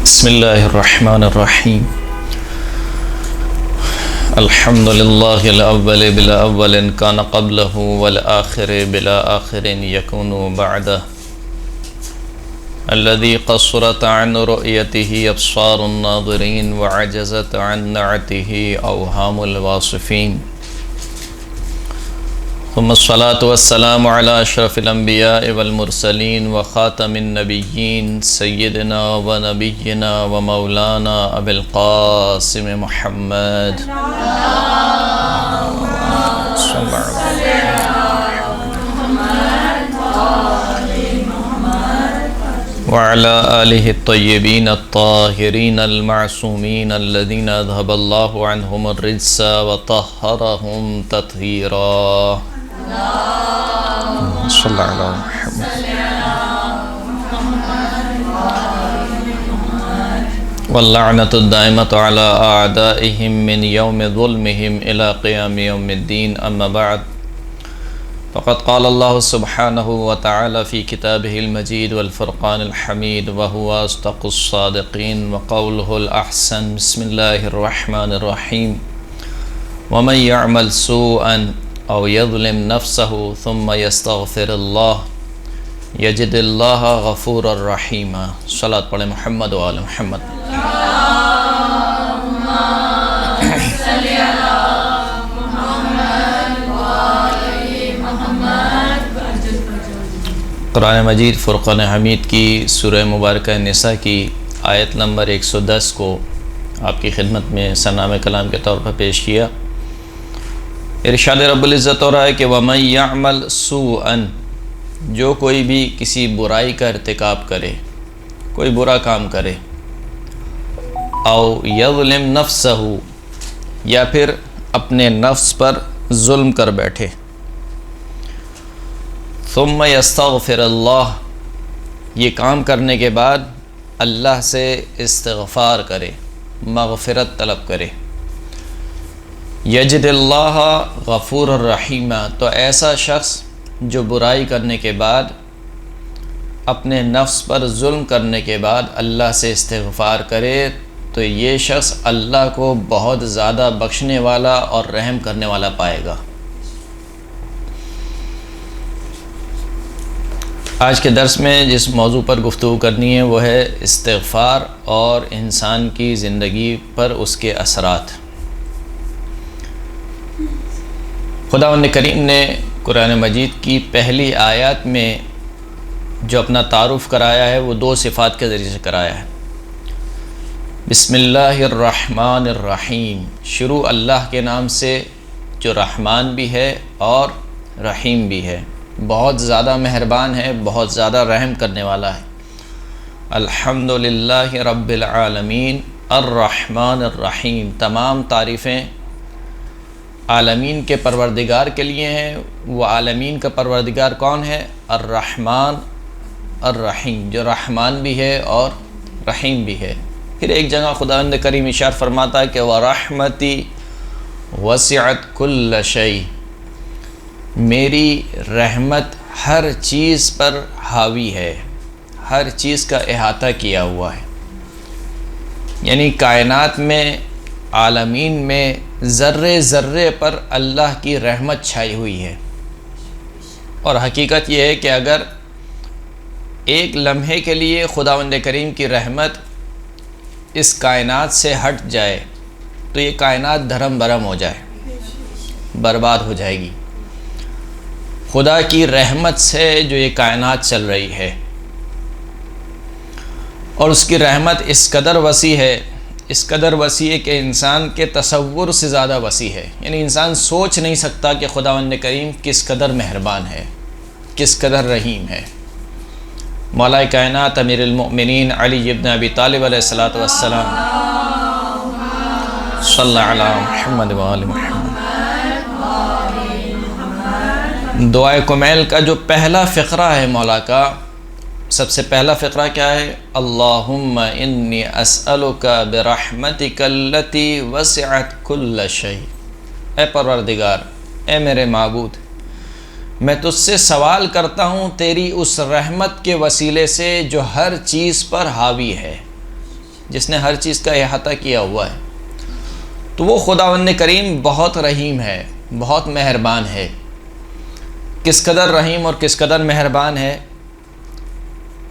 بسم الله الرحمن الرحيم. الحمد لله الأول بلا أول كان قبله والآخر بلا آخر يكون بعده، الذي قصرت عن رؤيته أبصار الناظرين وعجزت عن نعته أوهام الواصفين، ثم الصلاة والسلام على أشرف الأنبياء والمرسلين وخاتم النبيين سيدنا ونبينا ومولانا أبي القاسم محمد وعلى آله الطيبين الطاهرين المعصومين الذين أذهب الله عنهم الرجس وطهرهم تطهيرا. صلى على محمد واللعنة الدائمة على أعدائهم من يوم ظلمهم إلى قيام يوم الدين. أما بعد، فقد قال الله سبحانه وتعالى في كتابه المجيد والفرقان الحميد وهو أصدق الصادقين وقوله الأحسن. بسم الله الرحمن الرحيم. ومن يعمل سوءا أو يظلم نفسه ثم يستغفر الله يجد الله غفورا رحيما. صلاة پڑھیں محمد و آل محمد. قرآن مجید فرقان حمید کی سورہ مبارکہ نساء کی آیت نمبر 110 کو آپ کی خدمت میں سنام کلام کے طور پر پیش کیا. ارشاد رب العزت ہو رہا ہے کہ وَمَن يَعْمَلْ سُوءًا، جو کوئی بھی کسی برائی کا ارتکاب کرے، کوئی برا کام کرے، او یظلم نفسہ، یا پھر اپنے نفس پر ظلم کر بیٹھے، ثم یستغفر اللہ، یہ کام کرنے کے بعد اللہ سے استغفار کرے، مغفرت طلب کرے، یجد اللہ غفور الرحیم، تو ایسا شخص جو برائی کرنے کے بعد، اپنے نفس پر ظلم کرنے کے بعد اللہ سے استغفار کرے، تو یہ شخص اللہ کو بہت زیادہ بخشنے والا اور رحم کرنے والا پائے گا. آج کے درس میں جس موضوع پر گفتگو کرنی ہے وہ ہے استغفار اور انسان کی زندگی پر اس کے اثرات. خداوند کریم نے قرآن مجید کی پہلی آیات میں جو اپنا تعارف کرایا ہے وہ دو صفات کے ذریعے سے کرایا ہے. بسم اللہ الرحمن الرحیم، شروع اللہ کے نام سے جو رحمان بھی ہے اور رحیم بھی ہے، بہت زیادہ مہربان ہے، بہت زیادہ رحم کرنے والا ہے. الحمدللہ رب العالمین الرحمن الرحیم، تمام تعریفیں عالمین کے پروردگار کے لیے ہیں. وہ عالمین کا پروردگار کون ہے؟ الرحمن الرحیم، جو رحمان بھی ہے اور رحیم بھی ہے. پھر ایک جگہ خداوند کریم ارشاد فرماتا ہے کہ وَرَحْمَتِي وَسِعَتْ كُلَّ شَيْءٍ، میری رحمت ہر چیز پر حاوی ہے، ہر چیز کا احاطہ کیا ہوا ہے. یعنی کائنات میں، عالمین میں ذرے ذرے پر اللہ کی رحمت چھائی ہوئی ہے. اور حقیقت یہ ہے کہ اگر ایک لمحے کے لیے خداوند کریم کی رحمت اس کائنات سے ہٹ جائے تو یہ کائنات دھرم برہم ہو جائے، برباد ہو جائے گی. خدا کی رحمت سے جو یہ کائنات چل رہی ہے، اور اس کی رحمت اس قدر وسیع ہے، اس قدر وسیع ہے کہ انسان کے تصور سے زیادہ وسیع ہے. یعنی انسان سوچ نہیں سکتا کہ خداوند کریم کس قدر مہربان ہے، کس قدر رحیم ہے. مولا کائنات امیر المؤمنین علی ابن ابی طالب علیہ السلام صلی علی محمد و آل محمد. دعائے کمیل کا جو پہلا فقرہ ہے مولا کا، سب سے پہلا فقرہ کیا ہے؟ اللہم انی اسألک برحمتک التی وسعت کل شیء، اے پروردگار، اے میرے معبود، میں تجھ سے سوال کرتا ہوں تیری اس رحمت کے وسیلے سے جو ہر چیز پر حاوی ہے. جس نے ہر چیز کا احاطہ کیا ہوا ہے۔ تو وہ خداوند کریم بہت رحیم ہے، بہت مہربان ہے۔ کس قدر رحیم اور کس قدر مہربان ہے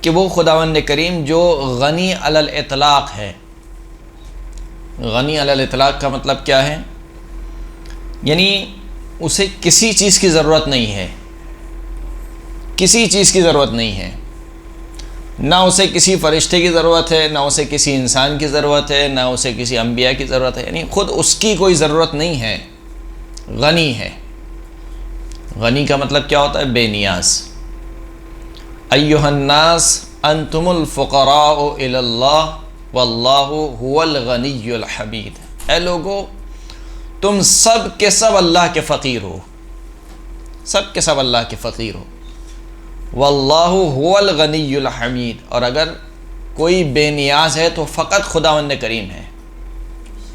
کہ وہ خداوند کریم جو غنی علی الاطلاق ہے۔ غنی علی الاطلاق کا مطلب کیا ہے؟ یعنی اسے کسی چیز کی ضرورت نہیں ہے، کسی چیز کی ضرورت نہیں ہے، نہ اسے کسی فرشتے کی ضرورت ہے، نہ اسے کسی انسان کی ضرورت ہے، نہ اسے کسی انبیاء کی ضرورت ہے، یعنی خود اس کی کوئی ضرورت نہیں ہے، غنی ہے۔ غنی کا مطلب کیا ہوتا ہے؟ بے نیاز۔ ایھا الناس انتم الفقراء الی اللہ واللہ هو الغنی الحمید۔ اے لوگو، تم سب کے سب اللہ کے فقیر ہو، سب کے سب اللہ کے فقیر ہو۔ واللہ هو الغنی الحمید، اور اگر کوئی بے نیاز ہے تو فقط خداوند کریم ہے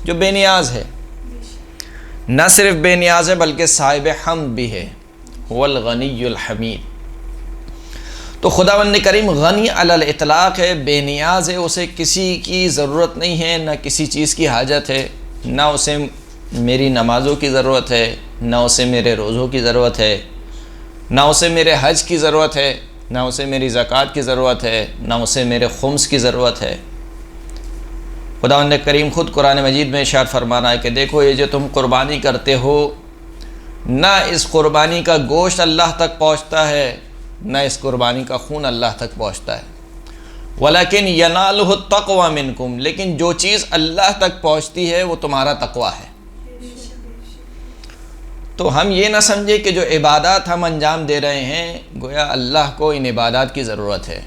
جو بے نیاز ہے، نہ صرف بے نیاز ہے بلکہ صاحب حمد بھی ہے، هو الغنی الحمید۔ تو خداوند کریم غنی علی الاطلاق ہے، بے نیاز ہے، اسے کسی کی ضرورت نہیں ہے، نہ کسی چیز کی حاجت ہے، نہ اسے میری نمازوں کی ضرورت ہے، نہ اسے میرے روزوں کی ضرورت ہے، نہ اسے میرے حج کی ضرورت ہے، نہ اسے میری زکوٰۃ کی ضرورت ہے، نہ اسے میرے خمس کی ضرورت ہے۔ خداوند کریم خود قرآن مجید میں ارشاد فرما رہا ہے کہ دیکھو، یہ جو تم قربانی کرتے ہو، نہ اس قربانی کا گوشت اللہ تک پہنچتا ہے، نہ اس قربانی کا خون اللہ تک پہنچتا ہے، ولیکن ینالہ التقوی منکم، لیکن جو چیز اللہ تک پہنچتی ہے وہ تمہارا تقوی ہے۔ تو ہم یہ نہ سمجھے کہ جو عبادات ہم انجام دے رہے ہیں گویا اللہ کو ان عبادات کی ضرورت ہے۔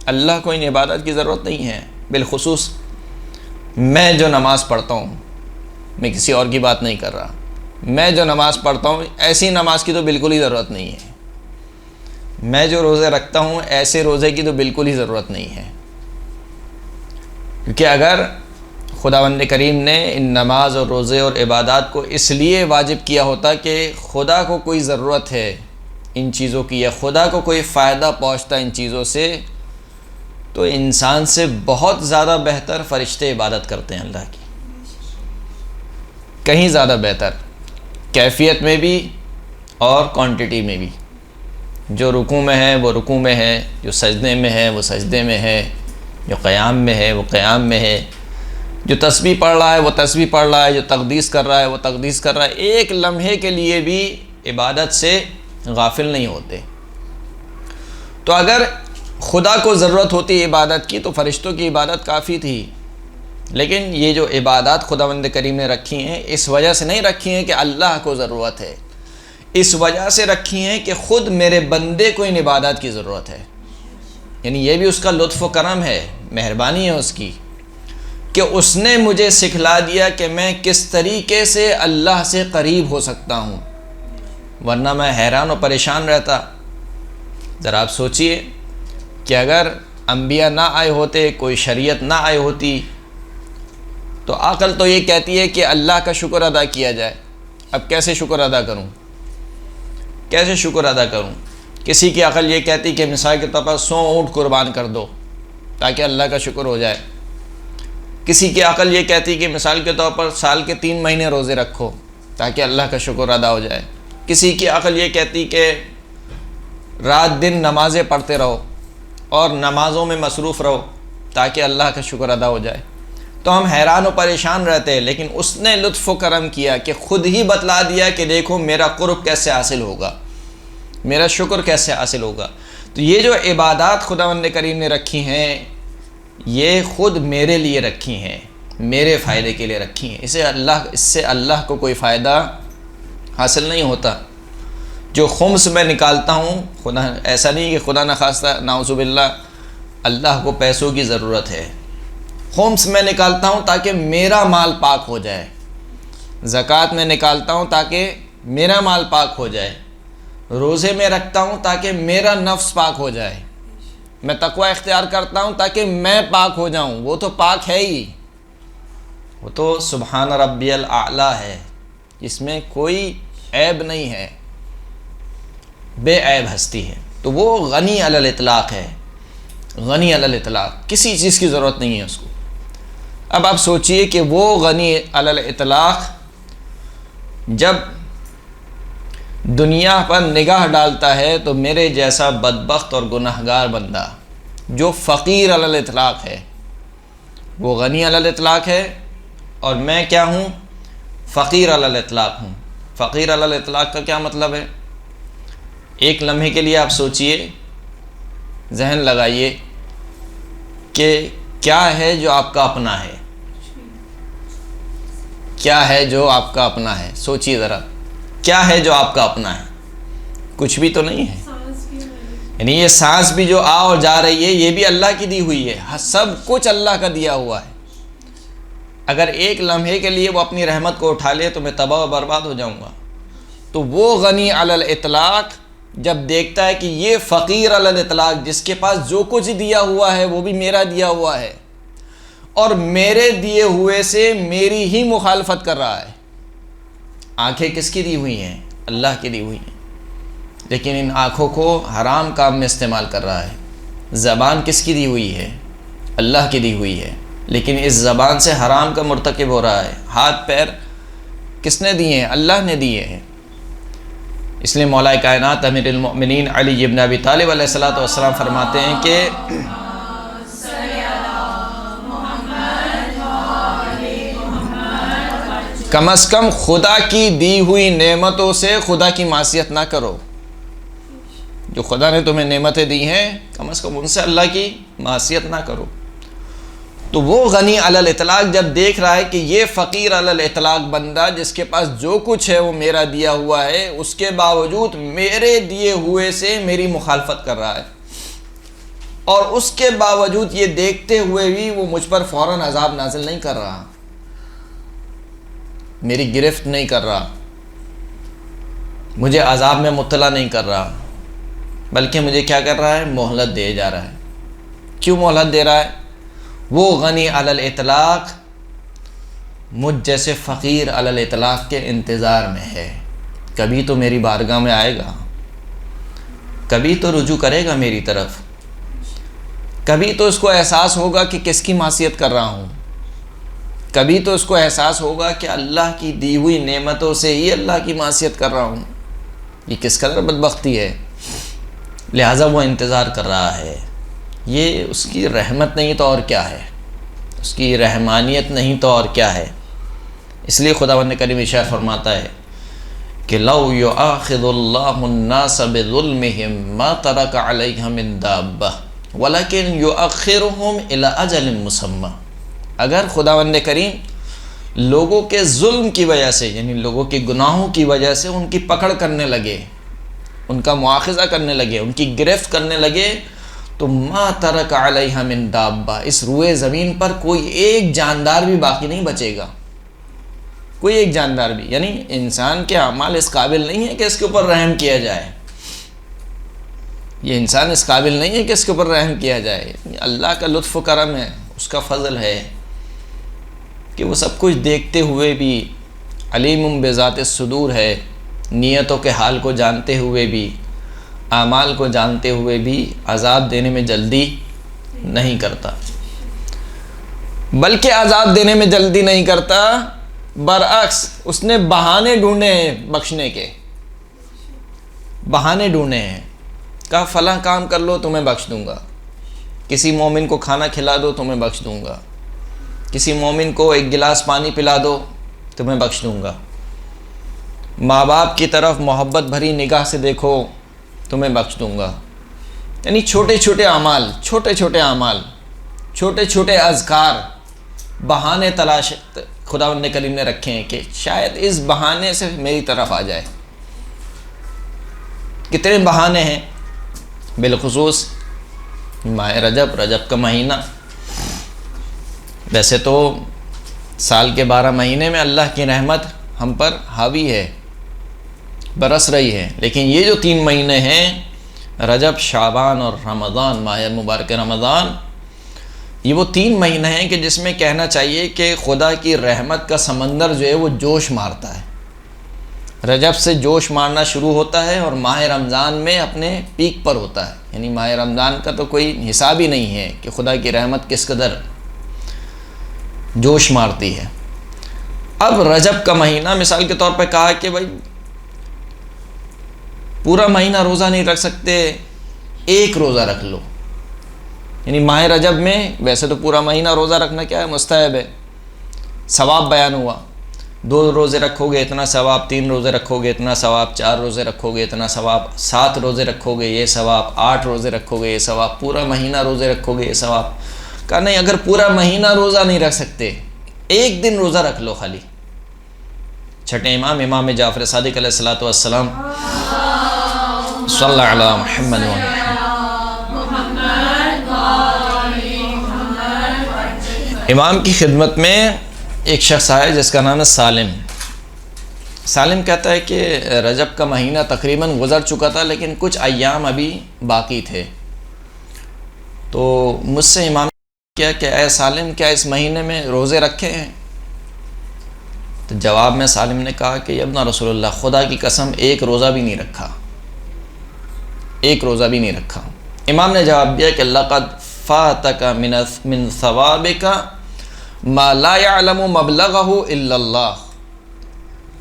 اللہ کو ان عبادات کی ضرورت نہیں ہے۔ بالخصوص میں جو نماز پڑھتا ہوں، میں کسی اور کی بات نہیں کر رہا، میں جو نماز پڑھتا ہوں ایسی نماز کی تو بالکل ہی ضرورت نہیں ہے۔ میں جو روزے رکھتا ہوں ایسے روزے کی تو بالکل ہی ضرورت نہیں ہے، کیونکہ اگر خداوند کریم نے ان نماز اور روزے اور عبادات کو اس لیے واجب کیا ہوتا کہ خدا کو کوئی ضرورت ہے ان چیزوں کی، یا خدا کو کوئی فائدہ پہنچتا ان چیزوں سے، تو انسان سے بہت زیادہ بہتر فرشتے عبادت کرتے ہیں اللہ کی، کہیں زیادہ بہتر، کیفیت میں بھی اور کوانٹٹی میں بھی۔ جو رکوع میں ہے وہ رکوع میں ہے، جو سجدے میں ہے وہ سجدے میں ہے، جو قیام میں ہے وہ قیام میں ہے، جو تسبیح پڑھ رہا ہے وہ تسبیح پڑھ رہا ہے، جو تقدیس کر رہا ہے وہ تقدیس کر رہا ہے، ایک لمحے کے لیے بھی عبادت سے غافل نہیں ہوتے۔ تو اگر خدا کو ضرورت ہوتی عبادت کی تو فرشتوں کی عبادت کافی تھی، لیکن یہ جو عبادات خداوند کریم نے رکھی ہیں اس وجہ سے نہیں رکھی ہیں کہ اللہ کو ضرورت ہے، اس وجہ سے رکھی ہیں کہ خود میرے بندے کو ان عبادات کی ضرورت ہے۔ یعنی یہ بھی اس کا لطف و کرم ہے، مہربانی ہے اس کی کہ اس نے مجھے سکھلا دیا کہ میں کس طریقے سے اللہ سے قریب ہو سکتا ہوں، ورنہ میں حیران و پریشان رہتا۔ ذرا آپ سوچئے کہ اگر انبیاء نہ آئے ہوتے، کوئی شریعت نہ آئی ہوتی، تو عقل تو یہ کہتی ہے کہ اللہ کا شکر ادا کیا جائے۔ اب کیسے شکر ادا کروں؟ کیسے شکر ادا کروں؟ کسی کی عقل یہ کہتی کہ مثال کے طور پر 100 اونٹ قربان کر دو تاکہ اللہ کا شکر ہو جائے۔ کسی کی عقل یہ کہتی کہ مثال کے طور پر سال کے 3 مہینے روزے رکھو تاکہ اللہ کا شکر ادا ہو جائے۔ کسی کی عقل یہ کہتی کہ رات دن نمازیں پڑھتے رہو اور نمازوں میں مصروف رہو تاکہ اللہ کا شکر ادا ہو جائے۔ تو ہم حیران و پریشان رہتے ہیں، لیکن اس نے لطف و کرم کیا کہ خود ہی بتلا دیا کہ دیکھو میرا قرب کیسے حاصل ہوگا، میرا شکر کیسے حاصل ہوگا۔ تو یہ جو عبادات خداوند کریم نے رکھی ہیں یہ خود میرے لیے رکھی ہیں، میرے فائدے کے لیے رکھی ہیں، اس سے اللہ کو کوئی فائدہ حاصل نہیں ہوتا۔ جو خمس میں نکالتا ہوں، خدا ایسا نہیں کہ خدا نخواستہ نعوذ باللہ اللہ کو پیسوں کی ضرورت ہے، خمس میں نکالتا ہوں تاکہ میرا مال پاک ہو جائے، زکوٰۃ میں نکالتا ہوں تاکہ میرا مال پاک ہو جائے، روزے میں رکھتا ہوں تاکہ میرا نفس پاک ہو جائے، میں تقوی اختیار کرتا ہوں تاکہ میں پاک ہو جاؤں۔ وہ تو پاک ہے ہی، وہ تو سبحان ربی الاعلیٰ ہے، اس میں کوئی عیب نہیں ہے، بے عیب ہستی ہے۔ تو وہ غنی علی الاطلاق ہے، غنی علی الاطلاق، کسی چیز کی ضرورت نہیں ہے اس کو۔ اب آپ سوچئے کہ وہ غنی علی الاطلاق جب دنیا پر نگاہ ڈالتا ہے تو میرے جیسا بدبخت اور گناہگار بندہ جو فقیر علی الاطلاق ہے، وہ غنی علی الاطلاق ہے اور میں کیا ہوں؟ فقیر علی الاطلاق ہوں۔ فقیر علی الاطلاق کا کیا مطلب ہے؟ ایک لمحے کے لیے آپ سوچئے، ذہن لگائیے کہ کیا ہے جو آپ کا اپنا ہے؟ کیا ہے جو آپ کا اپنا ہے؟ سوچئے ذرا، کیا ہے جو آپ کا اپنا ہے؟ کچھ بھی تو نہیں ہے۔ یعنی یہ سانس بھی جو آ اور جا رہی ہے یہ بھی اللہ کی دی ہوئی ہے، سب کچھ اللہ کا دیا ہوا ہے۔ اگر ایک لمحے کے لیے وہ اپنی رحمت کو اٹھا لے تو میں تباہ و برباد ہو جاؤں گا۔ تو وہ غنی علی الاطلاق جب دیکھتا ہے کہ یہ فقیر علی الاطلاق جس کے پاس جو کچھ دیا ہوا ہے وہ بھی میرا دیا ہوا ہے اور میرے دیے ہوئے سے میری ہی مخالفت کر رہا ہے۔ آنکھیں کس کی دی ہوئی ہیں؟ اللہ کی دی ہوئی ہیں، لیکن ان آنکھوں کو حرام کام میں استعمال کر رہا ہے۔ زبان کس کی دی ہوئی ہے؟ اللہ کی دی ہوئی ہے، لیکن اس زبان سے حرام کا مرتکب ہو رہا ہے۔ ہاتھ پیر کس نے دیے ہیں؟ اللہ نے دیے ہیں۔ اس لیے مولا کائنات امیر المؤمنین علی بن ابی طالب علیہ السلام فرماتے ہیں کہ کم از کم خدا کی دی ہوئی نعمتوں سے خدا کی معصیت نہ کرو۔ جو خدا نے تمہیں نعمتیں دی ہیں کم از کم ان سے اللہ کی معصیت نہ کرو۔ تو وہ غنی علی الاطلاق جب دیکھ رہا ہے کہ یہ فقیر علی الاطلاق بندہ جس کے پاس جو کچھ ہے وہ میرا دیا ہوا ہے، اس کے باوجود میرے دیے ہوئے سے میری مخالفت کر رہا ہے، اور اس کے باوجود یہ دیکھتے ہوئے بھی وہ مجھ پر فوراً عذاب نازل نہیں کر رہا، میری گرفت نہیں کر رہا، مجھے عذاب میں مبتلا نہیں کر رہا، بلکہ مجھے کیا کر رہا ہے؟ مہلت دے جا رہا ہے۔ کیوں مہلت دے رہا ہے؟ وہ غنی علی الاطلاق مجھ جیسے فقیر علی الاطلاق کے انتظار میں ہے، کبھی تو میری بارگاہ میں آئے گا، کبھی تو رجوع کرے گا میری طرف، کبھی تو اس کو احساس ہوگا کہ کس کی معصیت کر رہا ہوں، کبھی تو اس کو احساس ہوگا کہ اللہ کی دی ہوئی نعمتوں سے ہی اللہ کی معصیت کر رہا ہوں، یہ کس قدر بدبختی ہے۔ لہٰذا وہ انتظار کر رہا ہے۔ یہ اس کی رحمت نہیں تو اور کیا ہے، اس کی رحمانیت نہیں تو اور کیا ہے۔ اس لیے خداوند کریم ارشاد فرماتا ہے کہ لو یؤاخذ اللہ الناس بظلمہم ما ترک علیہا من دابہ ولکن یؤخرہم الی اجل مسمی۔ اگر خداوند کریم لوگوں کے ظلم کی وجہ سے، یعنی لوگوں کے گناہوں کی وجہ سے ان کی پکڑ کرنے لگے، ان کا مواخذہ کرنے لگے، ان کی گرفت کرنے لگے، تو ما ترک علیہا من دابہ، اس روئے زمین پر کوئی ایک جاندار بھی باقی نہیں بچے گا، کوئی ایک جاندار بھی۔ یعنی انسان کے اعمال اس قابل نہیں ہے کہ اس کے اوپر رحم کیا جائے، یہ انسان اس قابل نہیں ہے کہ اس کے اوپر رحم کیا جائے۔ اللہ کا لطف و کرم ہے، اس کا فضل ہے کہ وہ سب کچھ دیکھتے ہوئے بھی علیم بذات الصدور ہے، نیتوں کے حال کو جانتے ہوئے بھی، اعمال کو جانتے ہوئے بھی عذاب دینے میں جلدی نہیں کرتا، بلکہ عذاب دینے میں جلدی نہیں کرتا، برعکس اس نے بہانے ڈھونڈے ہیں بخشنے کے، بہانے ڈھونڈے ہیں، کہا فلاں کام کر لو تمہیں بخش دوں گا، کسی مومن کو کھانا کھلا دو تمہیں بخش دوں گا، کسی مومن کو ایک گلاس پانی پلا دو تمہیں بخش دوں گا، ماں باپ کی طرف محبت بھری نگاہ سے دیکھو تمہیں بخش دوں گا۔ یعنی چھوٹے چھوٹے اعمال، چھوٹے چھوٹے اعمال، چھوٹے چھوٹے اذکار، بہانے تلاش خداوند کریم نے رکھے ہیں کہ شاید اس بہانے سے میری طرف آ جائے۔ کتنے بہانے ہیں، بالخصوص ماہ رجب، رجب کا مہینہ۔ ویسے تو سال کے 12 مہینے میں اللہ کی رحمت ہم پر حاوی ہے، برس رہی ہے، لیکن یہ جو 3 مہینے ہیں، رجب، شعبان اور رمضان، ماہ مبارک رمضان، یہ وہ 3 مہینے ہیں کہ جس میں کہنا چاہیے کہ خدا کی رحمت کا سمندر جو ہے وہ جوش مارتا ہے۔ رجب سے جوش مارنا شروع ہوتا ہے اور ماہ رمضان میں اپنے پیک پر ہوتا ہے۔ یعنی ماہ رمضان کا تو کوئی حساب ہی نہیں ہے کہ خدا کی رحمت کس قدر جوش مارتی ہے۔ اب رجب کا مہینہ مثال کے طور پہ کہا کہ بھائی پورا مہینہ روزہ نہیں رکھ سکتے، ایک روزہ رکھ لو، یعنی ماہ رجب میں ویسے تو پورا مہینہ روزہ رکھنا کیا ہے، مستحب ہے، ثواب بیان ہوا، 2 روزے رکھو گے اتنا ثواب، 3 روزے رکھو گے اتنا ثواب، 4 روزے رکھو گے اتنا ثواب، 7 روزے رکھو گے یہ ثواب، 8 روزے رکھو گے یہ ثواب، پورا مہینہ روزے رکھو گے یہ ثواب۔ کہا نہیں، اگر پورا مہینہ روزہ نہیں رکھ سکتے، ایک دن روزہ رکھ لو خالی۔ چھٹے امام جعفر صادق علیہ الصلوۃ والسلام صلی اللہ علیہ محمد امام کی خدمت میں ایک شخص آیا جس کا نام ہے سالم۔ سالم کہتا ہے کہ رجب کا مہینہ تقریباً گزر چکا تھا لیکن کچھ ایام ابھی باقی تھے، تو مجھ سے امام نے کیا کہ اے سالم، کیا اس مہینے میں روزے رکھے ہیں؟ تو جواب میں سالم نے کہا کہ یا ابن رسول اللہ، خدا کی قسم ایک روزہ بھی نہیں رکھا، ایک روزہ بھی نہیں رکھا۔ امام نے جواب دیا کہ لقد فاتک من ثوابک ما لا يعلم مبلغہ الا اللہ،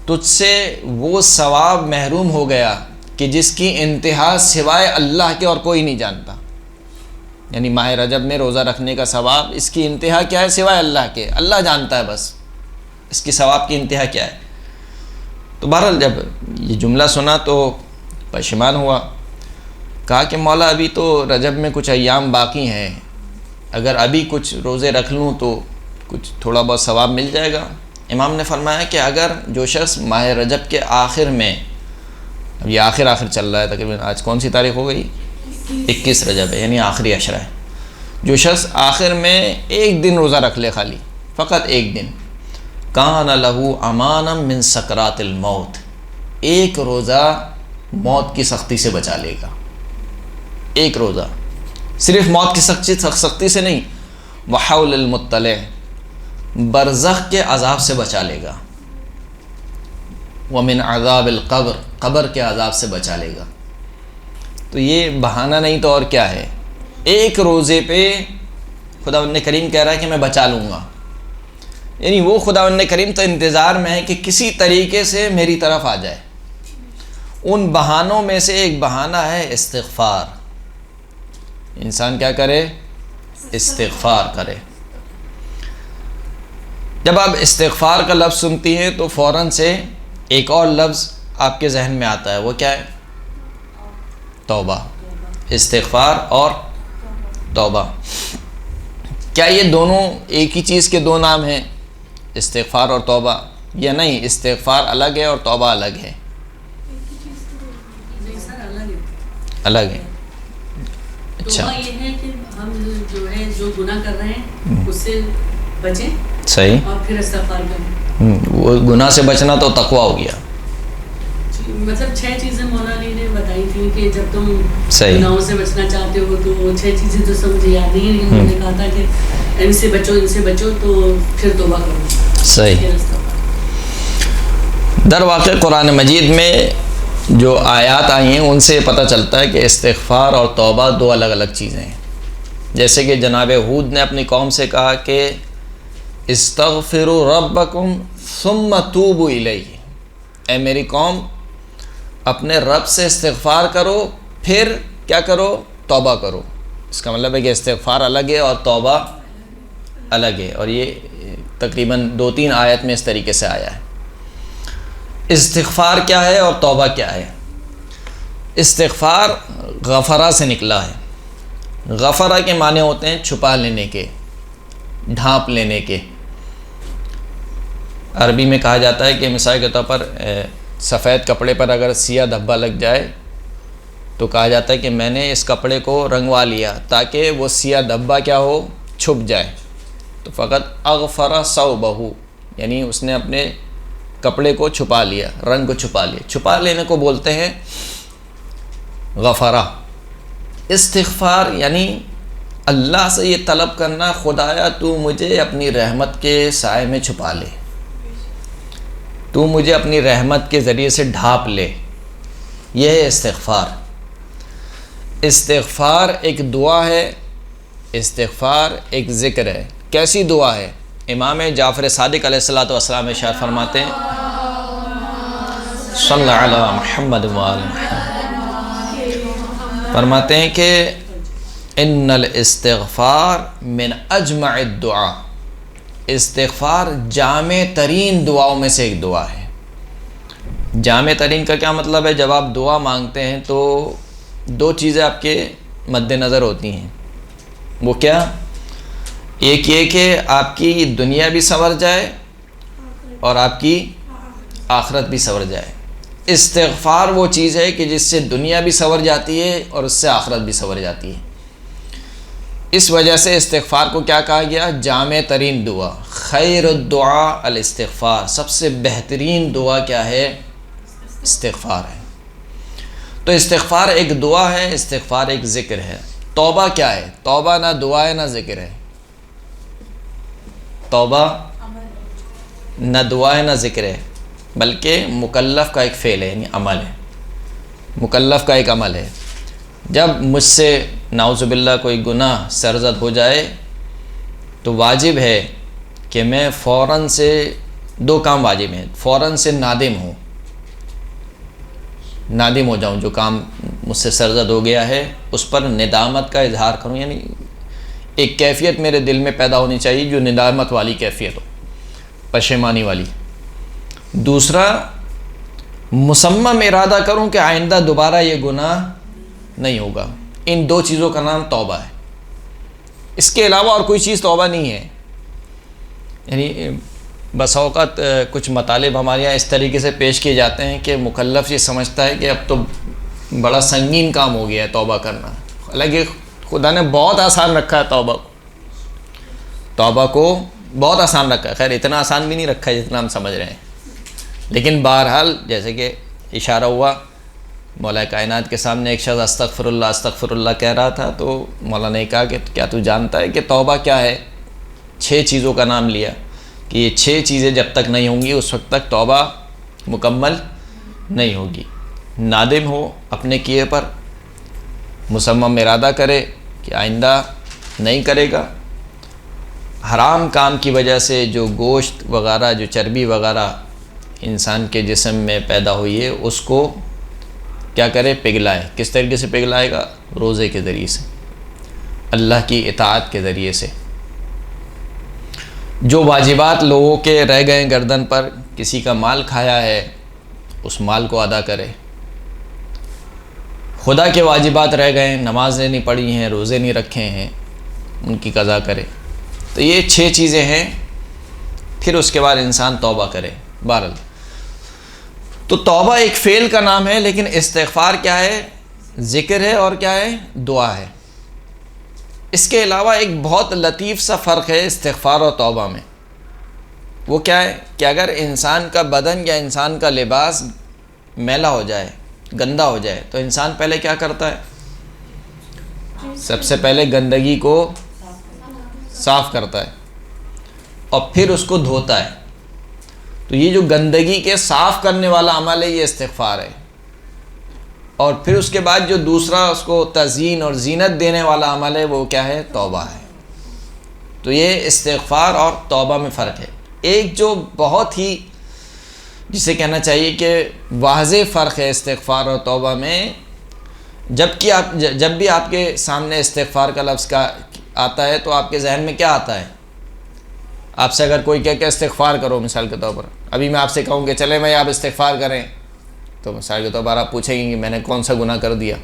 تجھ سے وہ ثواب محروم ہو گیا کہ جس کی انتہا سوائے اللہ کے اور کوئی نہیں جانتا۔ یعنی ماہ رجب میں روزہ رکھنے کا ثواب، اس کی انتہا کیا ہے سوائے اللہ کے، اللہ جانتا ہے بس اس کی ثواب کی انتہا کیا ہے۔ تو بہرحال جب یہ جملہ سنا تو پشیمان ہوا، کہا کہ مولا ابھی تو رجب میں کچھ ایام باقی ہیں، اگر ابھی کچھ روزے رکھ لوں تو کچھ تھوڑا بہت ثواب مل جائے گا۔ امام نے فرمایا کہ اگر جو شخص ماہ رجب کے آخر میں، اب یہ آخر چل رہا ہے تقریباً، آج کون سی تاریخ ہو گئی؟ 21 رجب ہے، یعنی آخری عشرہ ہے، جو شخص آخر میں ایک دن روزہ رکھ لے خالی، فقط ایک دن، کان لہو امانا من سکرات الموت، ایک روزہ موت کی سختی سے بچا لے گا۔ ایک روزہ صرف موت کی سختی سے نہیں، وحول المطلع، برزخ کے عذاب سے بچا لے گا، ومن عذاب القبر، قبر کے عذاب سے بچا لے گا۔ تو یہ بہانہ نہیں تو اور کیا ہے، ایک روزے پہ خداوند کریم کہہ رہا ہے کہ میں بچا لوں گا، یعنی وہ خداوند کریم تو انتظار میں ہے کہ کسی طریقے سے میری طرف آ جائے۔ ان بہانوں میں سے ایک بہانہ ہے استغفار، انسان کیا کرے؟ استغفار کرے۔ جب آپ استغفار کا لفظ سنتی ہیں تو فوراً سے ایک اور لفظ آپ کے ذہن میں آتا ہے، وہ کیا ہے؟ توبہ۔ استغفار اور توبہ، کیا یہ دونوں ایک ہی چیز کے دو نام ہیں، استغفار اور توبہ، یا نہیں استغفار الگ ہے اور توبہ الگ ہے؟ الگ ہے۔ اچھا، توبہ یہ ہے کہ ہم جو گناہ کر رہے ہیں اس سے بچیں، صحیح، اور پھر استغفار کریں۔ وہ گناہ سے بچنا تو تقوی ہو گیا۔ مطلب 6 چیزیں مولانا نے بتائی تھیں کہ جب تم صحیح گناہوں سے بچنا چاہتے ہو تو وہ 6 چیزیں تو سب مجھے یاد نہیں ہیں، لیکن انہوں نے کہا تھا کہ ان سے بچو تو پھر توبہ کرو۔ صحیح۔ در واقع قرآن مجید میں جو آیات آئی ہیں ان سے پتہ چلتا ہے کہ استغفار اور توبہ دو الگ الگ چیزیں ہیں۔ جیسے کہ جناب ہود نے اپنی قوم سے کہا کہ استغفروا ربکم ثم توبوا الیہ، اے میری قوم اپنے رب سے استغفار کرو پھر کیا کرو؟ توبہ کرو۔ اس کا مطلب ہے کہ استغفار الگ ہے اور توبہ الگ ہے، اور یہ تقریباً 2-3 آیت میں اس طریقے سے آیا ہے۔ استغفار کیا ہے اور توبہ کیا ہے؟ استغفار غفرہ سے نکلا ہے۔ غفرہ کے معنی ہوتے ہیں چھپا لینے کے، ڈھانپ لینے کے۔ عربی میں کہا جاتا ہے کہ مثال کے طور پر سفید کپڑے پر اگر سیاہ دھبا لگ جائے تو کہا جاتا ہے کہ میں نے اس کپڑے کو رنگوا لیا تاکہ وہ سیاہ دھبا کیا ہو؟ چھپ جائے۔ تو فقط اغفر ثوبہ، یعنی اس نے اپنے کپڑے کو چھپا لیا، رنگ کو چھپا لیا، چھپا لینے کو بولتے ہیں غفرہ۔ استغفار یعنی اللہ سے یہ طلب کرنا، خدایا تو مجھے اپنی رحمت کے سائے میں چھپا لے، تو مجھے اپنی رحمت کے ذریعے سے ڈھانپ لے، یہ ہے استغفار۔ استغفار ایک دعا ہے، استغفار ایک ذکر ہے۔ کیسی دعا ہے؟ امام جعفر صادق علیہ الصلوۃ والسلام ارشاد فرماتے ہیں صلی اللہ علی محمد وآل محمد، فرماتے ہیں کہ ان الاستغفار من اجمع الدعاء، استغفار جامع ترین دعاؤں میں سے ایک دعا ہے۔ جامع ترین کا کیا مطلب ہے؟ جب آپ دعا مانگتے ہیں تو دو چیزیں آپ کے مد نظر ہوتی ہیں، وہ کیا؟ ایک یہ کہ آپ کی دنیا بھی سنور جائے اور آپ کی آخرت بھی سنور جائے۔ استغفار وہ چیز ہے کہ جس سے دنیا بھی سنور جاتی ہے اور اس سے آخرت بھی سنور جاتی ہے۔ اس وجہ سے استغفار کو کیا کہا گیا؟ جامع ترین دعا۔ خیر الدعاء الاستغفار، سب سے بہترین دعا کیا ہے؟ استغفار ہے۔ تو استغفار ایک دعا ہے، استغفار ایک ذکر ہے۔ توبہ کیا ہے؟ توبہ نہ دعا ہے نہ ذکر ہے۔ توبہ نہ دعا ہے نہ ذکر ہے، بلکہ مکلف کا ایک فعل ہے، یعنی عمل ہے، مکلف کا ایک عمل ہے۔ جب مجھ سے نعوذ باللہ کوئی گناہ سرزد ہو جائے تو واجب ہے کہ میں فوراً سے دو کام واجب ہیں، فوراً سے نادم ہو جاؤں، جو کام مجھ سے سرزد ہو گیا ہے اس پر ندامت کا اظہار کروں، یعنی ایک کیفیت میرے دل میں پیدا ہونی چاہیے جو ندامت والی کیفیت ہو، پشیمانی والی۔ دوسرا، مصمم ارادہ کروں کہ آئندہ دوبارہ یہ گناہ نہیں ہوگا۔ ان دو چیزوں کا نام توبہ ہے۔ اس کے علاوہ اور کوئی چیز توبہ نہیں ہے۔ یعنی بس اوقات کچھ مطالب ہمارے یہاں اس طریقے سے پیش کیے جاتے ہیں کہ مکلف یہ سمجھتا ہے کہ اب تو بڑا سنگین کام ہو گیا ہے توبہ کرنا، حالانکہ خدا نے بہت آسان رکھا ہے توبہ کو بہت آسان رکھا ہے۔ خیر اتنا آسان بھی نہیں رکھا ہے جتنا ہم سمجھ رہے ہیں، لیکن بہرحال جیسے کہ اشارہ ہوا، مولا کائنات کے سامنے ایک شخص استغفر اللہ کہہ رہا تھا، تو مولا نے کہا کہ کیا تو جانتا ہے کہ توبہ کیا ہے؟ 6 چیزوں کا نام لیا کہ یہ 6 چیزیں جب تک نہیں ہوں گی اس وقت تک توبہ مکمل نہیں ہوگی۔ نادم ہو اپنے کیے پر، مصمم ارادہ کرے کہ آئندہ نہیں کرے گا، حرام کام کی وجہ سے جو گوشت وغیرہ، جو چربی وغیرہ انسان کے جسم میں پیدا ہوئی ہے اس کو کیا کرے؟ پگھلائے۔ کس طریقے سے پگھلائے گا؟ روزے کے ذریعے سے، اللہ کی اطاعت کے ذریعے سے۔ جو واجبات لوگوں کے رہ گئے گردن پر، کسی کا مال کھایا ہے اس مال کو ادا کرے، خدا کے واجبات رہ گئے، نمازیں نہیں پڑھی ہیں، روزے نہیں رکھے ہیں، ان کی قضا کرے۔ تو یہ 6 چیزیں ہیں، پھر اس کے بعد انسان توبہ کرے۔ بہرحال تو توبہ ایک فعل کا نام ہے، لیکن استغفار کیا ہے؟ ذکر ہے اور کیا ہے؟ دعا ہے۔ اس کے علاوہ ایک بہت لطیف سا فرق ہے استغفار اور توبہ میں، وہ کیا ہے کہ اگر انسان کا بدن یا انسان کا لباس میلا ہو جائے، گندا ہو جائے، تو انسان پہلے کیا کرتا ہے؟ سب سے پہلے گندگی کو صاف کرتا ہے اور پھر اس کو دھوتا ہے۔ تو یہ جو گندگی کے صاف کرنے والا عمل ہے یہ استغفار ہے، اور پھر اس کے بعد جو دوسرا اس کو تزیین اور زینت دینے والا عمل ہے وہ کیا ہے؟ توبہ ہے۔ تو یہ استغفار اور توبہ میں فرق ہے۔ ایک جو بہت ہی جسے کہنا چاہیے کہ واضح فرق ہے استغفار اور توبہ میں، جب بھی آپ کے سامنے استغفار کا لفظ آتا ہے تو آپ کے ذہن میں کیا آتا ہے؟ آپ سے اگر کوئی کہہ کہ استغفار کرو، مثال کے طور پر ابھی میں آپ سے کہوں کہ چلے بھائی آپ استغفار کریں، تو مثال کے طور پر آپ پوچھیں گے کہ میں نے کون سا گناہ کر دیا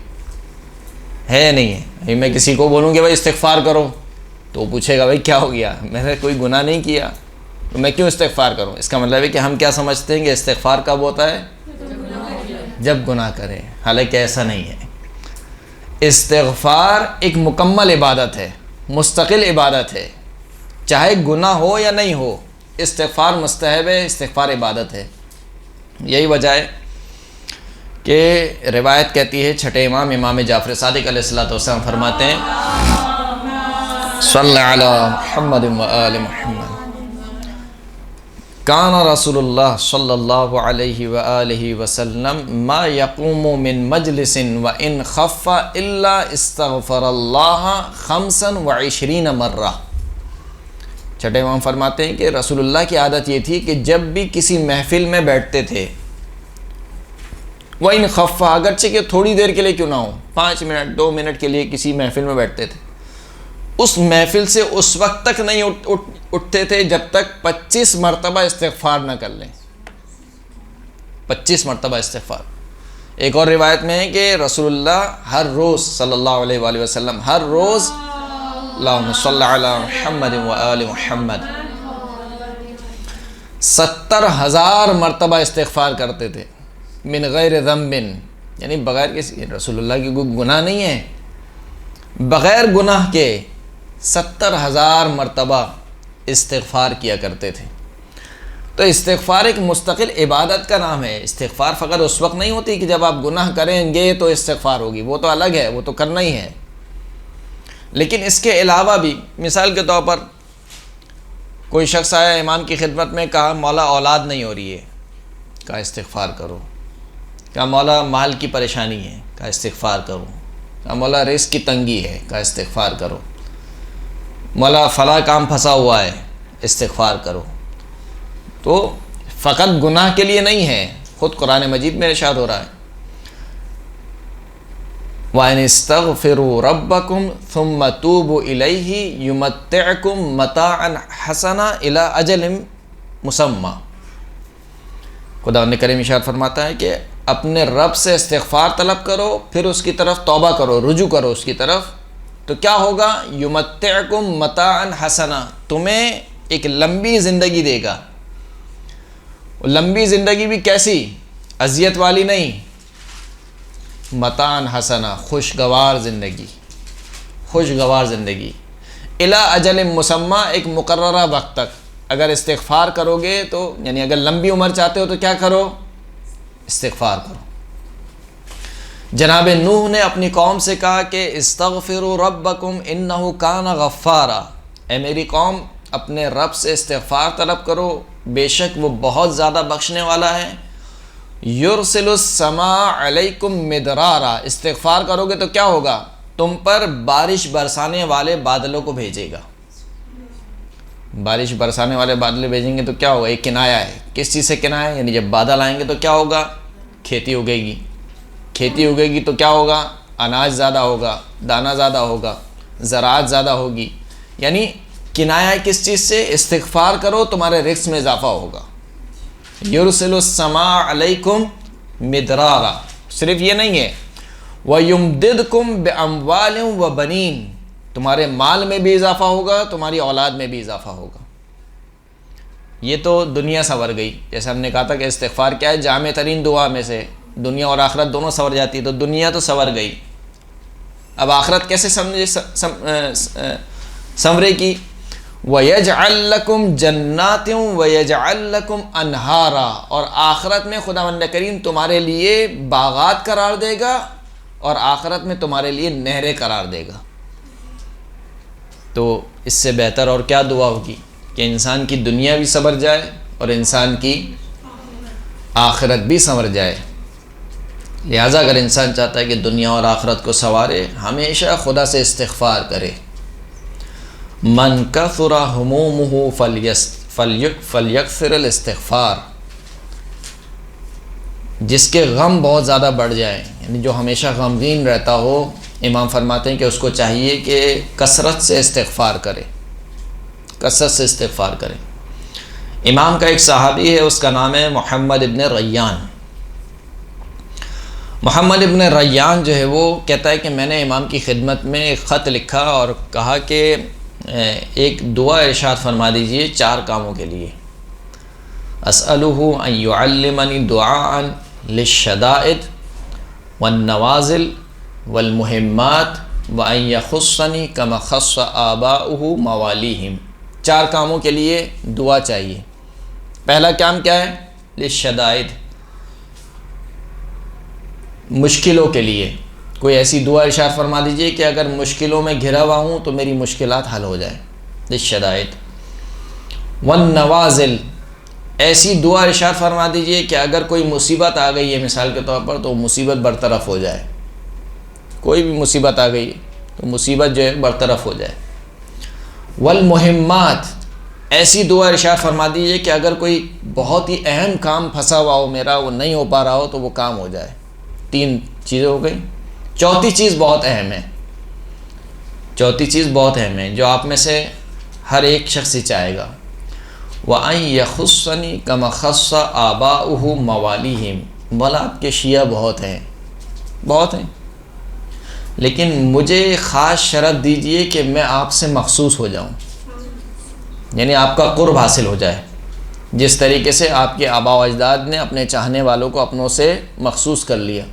ہے یا نہیں ہے؟ ابھی میں کسی کو بولوں کہ بھائی استغفار کرو تو وہ پوچھے گا بھائی کیا ہو گیا، میں نے کوئی گناہ نہیں کیا تو میں کیوں استغفار کروں؟ اس کا مطلب ہے کہ ہم کیا سمجھتے ہیں کہ استغفار کب ہوتا ہے؟ جب گناہ کریں، حالانکہ ایسا نہیں ہے۔ استغفار ایک مکمل عبادت ہے، مستقل عبادت ہے، چاہے گناہ ہو یا نہیں ہو، استغفار مستحب ہے، استغفار عبادت ہے۔ یہی وجہ ہے کہ روایت کہتی ہے، چھٹے امام جعفر صادق علیہ السلام فرماتے ہیں صلی علی محمد و آل محمد، کان رسول اللہ صلی اللہ علیہ وآلہ وسلم ما یقوم من مجلس وان خف الا استغفر اللہ 25 مرہ۔ چھٹے امام فرماتے ہیں کہ رسول اللہ کی عادت یہ تھی کہ جب بھی کسی محفل میں بیٹھتے تھے، وَإِنْ خَفَّ، اگرچہ کہ تھوڑی دیر کے لیے کیوں نہ ہو، 5 منٹ 2 منٹ کے لیے کسی محفل میں بیٹھتے تھے، اس محفل سے اس وقت تک نہیں اٹھتے تھے جب تک 25 مرتبہ استغفار نہ کر لیں۔ 25 مرتبہ استغفار۔ ایک اور روایت میں ہے کہ رسول اللہ ہر روز صلی اللہ علیہ وآلہ وسلم ہر روز اللہم صلی علی محمد و آل محمد 70,000 مرتبہ استغفار کرتے تھے، من غیر ذنب، یعنی بغیر کسی، رسول اللہ کی کوئی گناہ نہیں ہے، بغیر گناہ کے 70,000 مرتبہ استغفار کیا کرتے تھے۔ تو استغفار ایک مستقل عبادت کا نام ہے۔ استغفار فقط اس وقت نہیں ہوتی کہ جب آپ گناہ کریں گے تو استغفار ہوگی، وہ تو الگ ہے، وہ تو کرنا ہی ہے۔ لیکن اس کے علاوہ بھی، مثال کے طور پر کوئی شخص آیا امام کی خدمت میں، کہا مولا اولاد نہیں ہو رہی ہے، کہا استغفار کرو۔ کہا مولا مال کی پریشانی ہے، کہا استغفار کرو۔ کہا مولا رزق کی تنگی ہے، کہا استغفار کرو۔ مولا فلاں کام پھنسا ہوا ہے، استغفار کرو۔ تو فقط گناہ کے لیے نہیں ہے، خود قرآن مجید میں ارشاد ہو رہا ہے وَإِنِ اسْتَغْفِرُوا رَبَّكُمْ ثُمَّ تُوبُوا إِلَيْهِ يُمَتِّعْكُمْ مَتَاعًا حَسَنًا إِلَىٰ أَجَلٍ مُّسَمًّى۔ خداوند کریم ارشاد فرماتا ہے کہ اپنے رب سے استغفار طلب کرو، پھر اس کی طرف توبہ کرو، رجوع کرو اس کی طرف، تو کیا ہوگا؟ یمتعکم متاعا حسنا، تمہیں ایک لمبی زندگی دے گا۔ لمبی زندگی بھی کیسی؟ اذیت والی نہیں، متاعا حسنا، خوشگوار زندگی، خوشگوار زندگی، الی اجل مسمی، ایک مقررہ وقت تک۔ اگر استغفار کرو گے تو، یعنی اگر لمبی عمر چاہتے ہو تو کیا کرو؟ استغفار کرو۔ جناب نوح نے اپنی قوم سے کہا کہ استغفروا ربکم انہ کان غفارا، اے میری قوم اپنے رب سے استغفار طلب کرو، بے شک وہ بہت زیادہ بخشنے والا ہے۔ یرسل السماء علیکم مدرارا، استغفار کرو گے تو کیا ہوگا؟ تم پر بارش برسانے والے بادلوں کو بھیجے گا۔ بارش برسانے والے بادل بھیجیں گے تو کیا ہوگا؟ ایک کنایا ہے، کس چیز سے کنایا ہے؟ یعنی جب بادل آئیں گے تو کیا ہوگا؟ کھیتی اگے گی، کھیتی اگے گی تو کیا ہوگا؟ اناج زیادہ ہوگا، دانہ زیادہ ہوگا، زراعت زیادہ ہوگی۔ یعنی کنایا ہے کس چیز سے؟ استغفار کرو تمہارے رزق میں اضافہ ہوگا۔ یرسل السماء علیکم مدرارا، صرف یہ نہیں ہے، وَيُمْدِدْكُمْ بِأَمْوَالٍ وَبَنِينَ، تمہارے مال میں بھی اضافہ ہوگا، تمہاری اولاد میں بھی اضافہ ہوگا۔ یہ تو دنیا سنور گئی، جیسے ہم نے کہا تھا کہ استغفار کیا ہے؟ جامع ترین دعا میں سے، دنیا اور آخرت دونوں سنور جاتی ہے، تو دنیا تو سنور گئی، اب آخرت کیسے سنورے کی؟ وَيَجْعَلْ لَكُمْ جَنَّاتٍ وَيَجْعَلْ لَكُمْ أَنْهَارًا، اور آخرت میں خداوند کریم تمہارے لیے باغات قرار دے گا، اور آخرت میں تمہارے لیے نہریں قرار دے گا۔ تو اس سے بہتر اور کیا دعا ہوگی کہ انسان کی دنیا بھی سنور جائے اور انسان کی آخرت بھی سنور جائے۔ لہٰذا اگر انسان چاہتا ہے کہ دنیا اور آخرت کو سنوارے، ہمیشہ خدا سے استغفار کرے۔ من کثر ہمومہ فلیکثر الاستغفار، جس کے غم بہت زیادہ بڑھ جائیں، یعنی جو ہمیشہ غمگین رہتا ہو، امام فرماتے ہیں کہ اس کو چاہیے کہ کثرت سے استغفار کرے، کثرت سے استغفار کرے۔ امام کا ایک صحابی ہے، اس کا نام ہے محمد ابن ریان۔ محمد ابن ریان جو ہے وہ کہتا ہے کہ میں نے امام کی خدمت میں ایک خط لکھا اور کہا کہ ایک دعا ارشاد فرما دیجئے 4 کاموں کے لیے۔ اسألہ ان یعلمنی دعاء للشدائد والنوازل والمہمات وان یخصنی کما خص آباؤہ موالیہم۔ 4 کاموں کے لیے دعا چاہیے۔ پہلا کام کیا ہے؟ للشدائد، مشکلوں کے لیے کوئی ایسی دعا ارشاد فرما دیجئے کہ اگر مشکلوں میں گھرا ہوا ہوں تو میری مشکلات حل ہو جائیں، للشدائد۔ والنوازل، ایسی دعا ارشاد فرما دیجئے کہ اگر کوئی مصیبت آ گئی ہے مثال کے طور پر تو مصیبت برطرف ہو جائے، کوئی بھی مصیبت آ گئی تو مصیبت جو ہے برطرف ہو جائے۔ والمہمات، ایسی دعا ارشاد فرما دیجیے کہ اگر کوئی بہت ہی اہم کام پھنسا ہوا ہو میرا، وہ نہیں ہو پا رہا ہو، تو وہ کام ہو جائے۔ 3 چیزیں ہو گئی۔ چوتھی چیز بہت اہم ہے، چوتھی چیز بہت اہم ہے جو آپ میں سے ہر ایک شخص ہی چاہے گا۔ وَأَن يَخُصَّنِي كَمَا خَصَّ آبَاؤُهُ مَوَالِيهِمْ۔ مولا آپ کے شیعہ بہت ہیں، بہت ہیں، لیکن مجھے خاص شرط دیجئے کہ میں آپ سے مخصوص ہو جاؤں، یعنی آپ کا قرب حاصل ہو جائے، جس طریقے سے آپ کے آباء و اجداد نے اپنے چاہنے والوں کو اپنوں سے مخصوص کر لیا۔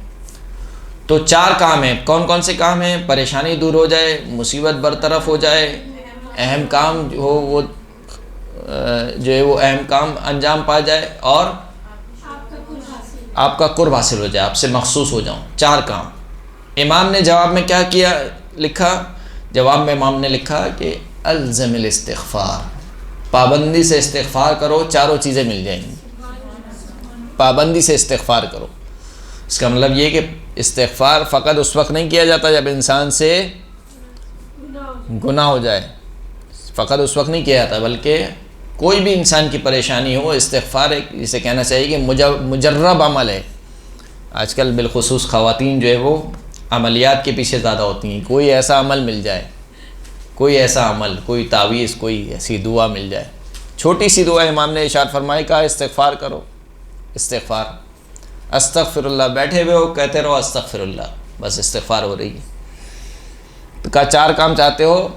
تو 4 کام ہیں۔ کون کون سے کام ہیں؟ پریشانی دور ہو جائے، مصیبت برطرف ہو جائے، اہم کام جو ہو وہ جو ہے وہ اہم کام انجام پا جائے، اور آپ کا قرب حاصل ہو جائے، آپ سے مخصوص ہو جاؤں۔ 4 کام۔ امام نے جواب میں کیا کیا لکھا؟ جواب میں امام نے لکھا کہ الزم الاستغفار، پابندی سے استغفار کرو، 4 چیزیں مل جائیں گی۔ پابندی سے استغفار کرو، اس کا مطلب یہ کہ استغفار فقط اس وقت نہیں کیا جاتا جب انسان سے گناہ ہو جائے، فقط اس وقت نہیں کیا جاتا، بلکہ کوئی بھی انسان کی پریشانی ہو، استغفار ایک جسے کہنا چاہیے کہ مجرب عمل ہے۔ آج کل بالخصوص خواتین جو ہے وہ عملیات کے پیچھے زیادہ ہوتی ہیں، کوئی ایسا عمل مل جائے، کوئی ایسا عمل، کوئی تعویذ، کوئی ایسی دعا مل جائے، چھوٹی سی دعا امام نے ارشاد فرمائی، کہا استغفار کرو، استغفار، استغفر اللہ، بیٹھے ہوئے ہو کہتے رہو استغفر اللہ، بس استغفار ہو رہی ہے۔ تو کہا 4 کام چاہتے ہو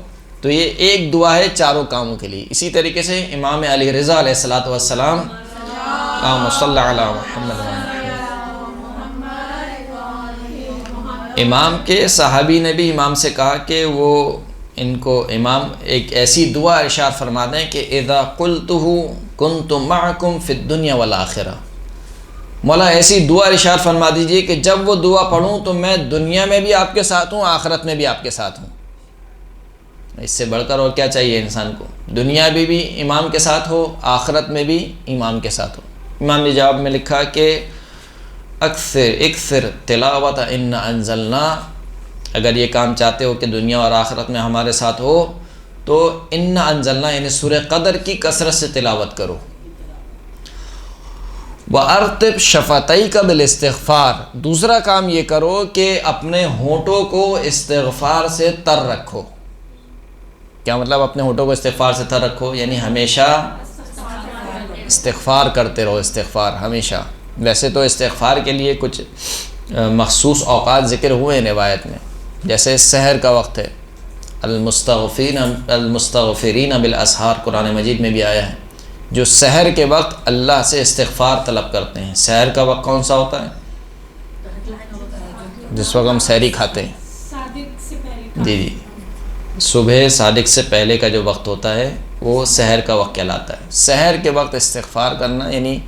تو یہ ایک دعا ہے 4 کاموں کے لیے۔ اسی طریقے سے امام علی رضا علیہ الصلوۃ والسلام، اللہم صلی علی محمد، امام کے صحابی نے بھی امام سے کہا کہ وہ ان کو امام ایک ایسی دعا ارشاد فرما دیں کہ اذا قلتہ کنت معکم فی الدنیا والآخرہ، مولا ایسی دعا ارشاد فرما دیجئے کہ جب وہ دعا پڑھوں تو میں دنیا میں بھی آپ کے ساتھ ہوں، آخرت میں بھی آپ کے ساتھ ہوں۔ اس سے بڑھ کر اور کیا چاہیے انسان کو؟ دنیا میں بھی امام کے ساتھ ہو، آخرت میں بھی امام کے ساتھ ہو۔ امام نے جواب میں لکھا کہ اکثر تلاوت ان انزلنا، اگر یہ کام چاہتے ہو کہ دنیا اور آخرت میں ہمارے ساتھ ہو تو ان انزلنا یعنی سورہ قدر کی کثرت سے تلاوت کرو۔ وَأَرْتِبْ شَفَتَيْكَ بِالْإِسْتِغْفَارِ، دوسرا کام یہ کرو کہ اپنے ہونٹوں کو استغفار سے تر رکھو۔ کیا مطلب اپنے ہونٹوں کو استغفار سے تر رکھو؟ یعنی ہمیشہ استغفار کرتے رہو، استغفار ہمیشہ۔ ویسے تو استغفار کے لیے کچھ مخصوص اوقات ذکر ہوئے ہیں روایت میں، جیسے سحر کا وقت ہے، المستغفرین بالاسحار قرآن مجید میں بھی آیا ہے، جو سحر کے وقت اللہ سے استغفار طلب کرتے ہیں۔ سحر کا وقت کون سا ہوتا ہے؟ جس وقت ہم سحری کھاتے ہیں، جی، صبح صادق سے پہلے کا جو وقت ہوتا ہے وہ سحر کا وقت کہلاتا ہے۔ سحر کے وقت استغفار کرنا، یعنی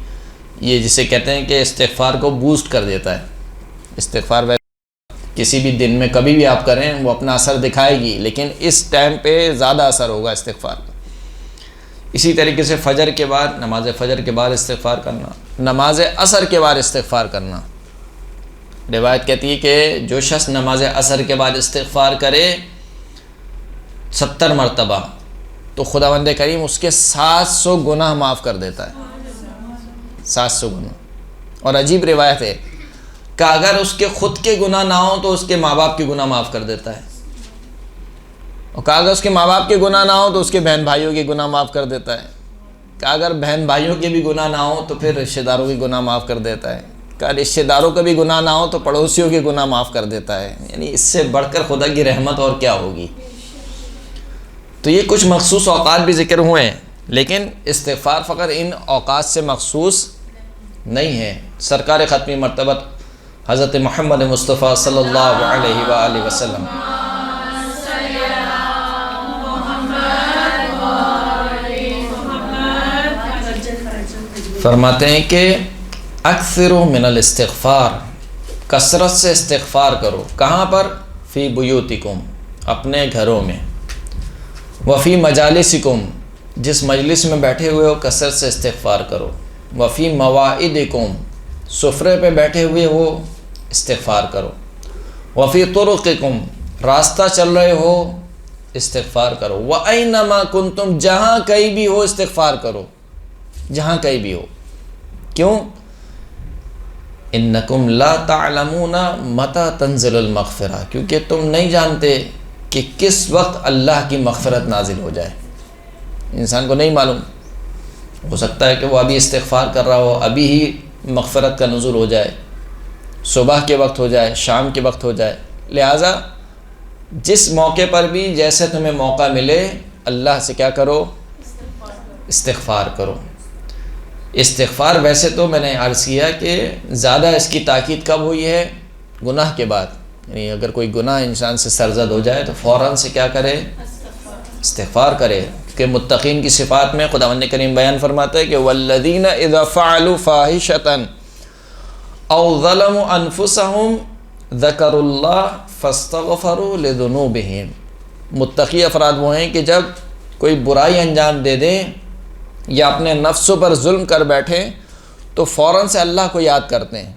یہ جسے کہتے ہیں کہ استغفار کو بوسٹ کر دیتا ہے۔ استغفار کسی بھی دن میں کبھی بھی آپ کریں وہ اپنا اثر دکھائے گی، لیکن اس ٹائم پہ زیادہ اثر ہوگا استغفار کا۔ اسی طریقے سے فجر کے بعد، نماز فجر کے بعد استغفار کرنا، نماز عصر کے بعد استغفار کرنا۔ روایت کہتی ہے کہ جو شخص نماز عصر کے بعد استغفار کرے 70 مرتبہ تو خداوند کریم اس کے 700 گناہ معاف کر دیتا ہے، 700 گناہ۔ اور عجیب روایت ہے کہ اگر اس کے خود کے گناہ نہ ہوں تو اس کے ماں باپ کے گناہ معاف کر دیتا ہے، اور کہ اگر اس کے ماں باپ کے گناہ نہ ہوں تو اس کے بہن بھائیوں کے گناہ معاف کر دیتا ہے، کہ اگر بہن بھائیوں کے بھی گناہ نہ ہوں تو پھر رشتہ داروں کے گناہ معاف کر دیتا ہے، کہ رشتہ داروں کا بھی گناہ نہ ہو تو پڑوسیوں کے گناہ معاف کر دیتا ہے۔ یعنی اس سے بڑھ کر خدا کی رحمت اور کیا ہوگی؟ تو یہ کچھ مخصوص اوقات بھی ذکر ہوئے ہیں، لیکن استغفار فقط ان اوقات سے مخصوص نہیں ہے۔ سرکار ختمی مرتبت حضرت محمد مصطفیٰ صلی اللہ علیہ وآلہ وسلم فرماتے ہیں کہ اکثروا من الاستغفار، کثرت سے استغفار کرو۔ کہاں پر؟ فی بیوتکم، اپنے گھروں میں، وفی مجالسکم، جس مجلس میں بیٹھے ہوئے ہو کثرت سے استغفار کرو، وفی مواعدکم، سفرے پہ بیٹھے ہوئے ہو استغفار کرو، وفی طرقکم، راستہ چل رہے ہو استغفار کرو. وَأَيْنَمَا كُنْتُمْ, جہاں کہیں بھی ہو استغفار کرو, جہاں کہیں بھی ہو. کیوں؟ اِنَّكُمْ لَا تَعْلَمُونَ مَتَى تَنزِلُ الْمَغْفِرَةُ, کیونکہ تم نہیں جانتے کہ کس وقت اللہ کی مغفرت نازل ہو جائے. انسان کو نہیں معلوم, ہو سکتا ہے کہ وہ ابھی استغفار کر رہا ہو, ابھی ہی مغفرت کا نزول ہو جائے, صبح کے وقت ہو جائے, شام کے وقت ہو جائے. لہٰذا جس موقع پر بھی جیسے تمہیں موقع ملے اللہ سے کیا کرو؟ استغفار کرو. استغفار ویسے تو میں نے عرض کیا کہ زیادہ اس کی تاکید کب ہوئی ہے؟ گناہ کے بعد. یعنی اگر کوئی گناہ انسان سے سرزد ہو جائے تو فوراً سے کیا کرے؟ استغفار کرے. کہ متقین کی صفات میں خداوند کریم بیان فرماتا ہے کہ والذین اذا فعلوا فاحشۃ او ظلموا انفسهم ذکروا اللہ فاستغفروا لذنوبہم. متقی افراد وہ ہیں کہ جب کوئی برائی انجام دے دیں یا اپنے نفسوں پر ظلم کر بیٹھیں تو فوراً سے اللہ کو یاد کرتے ہیں.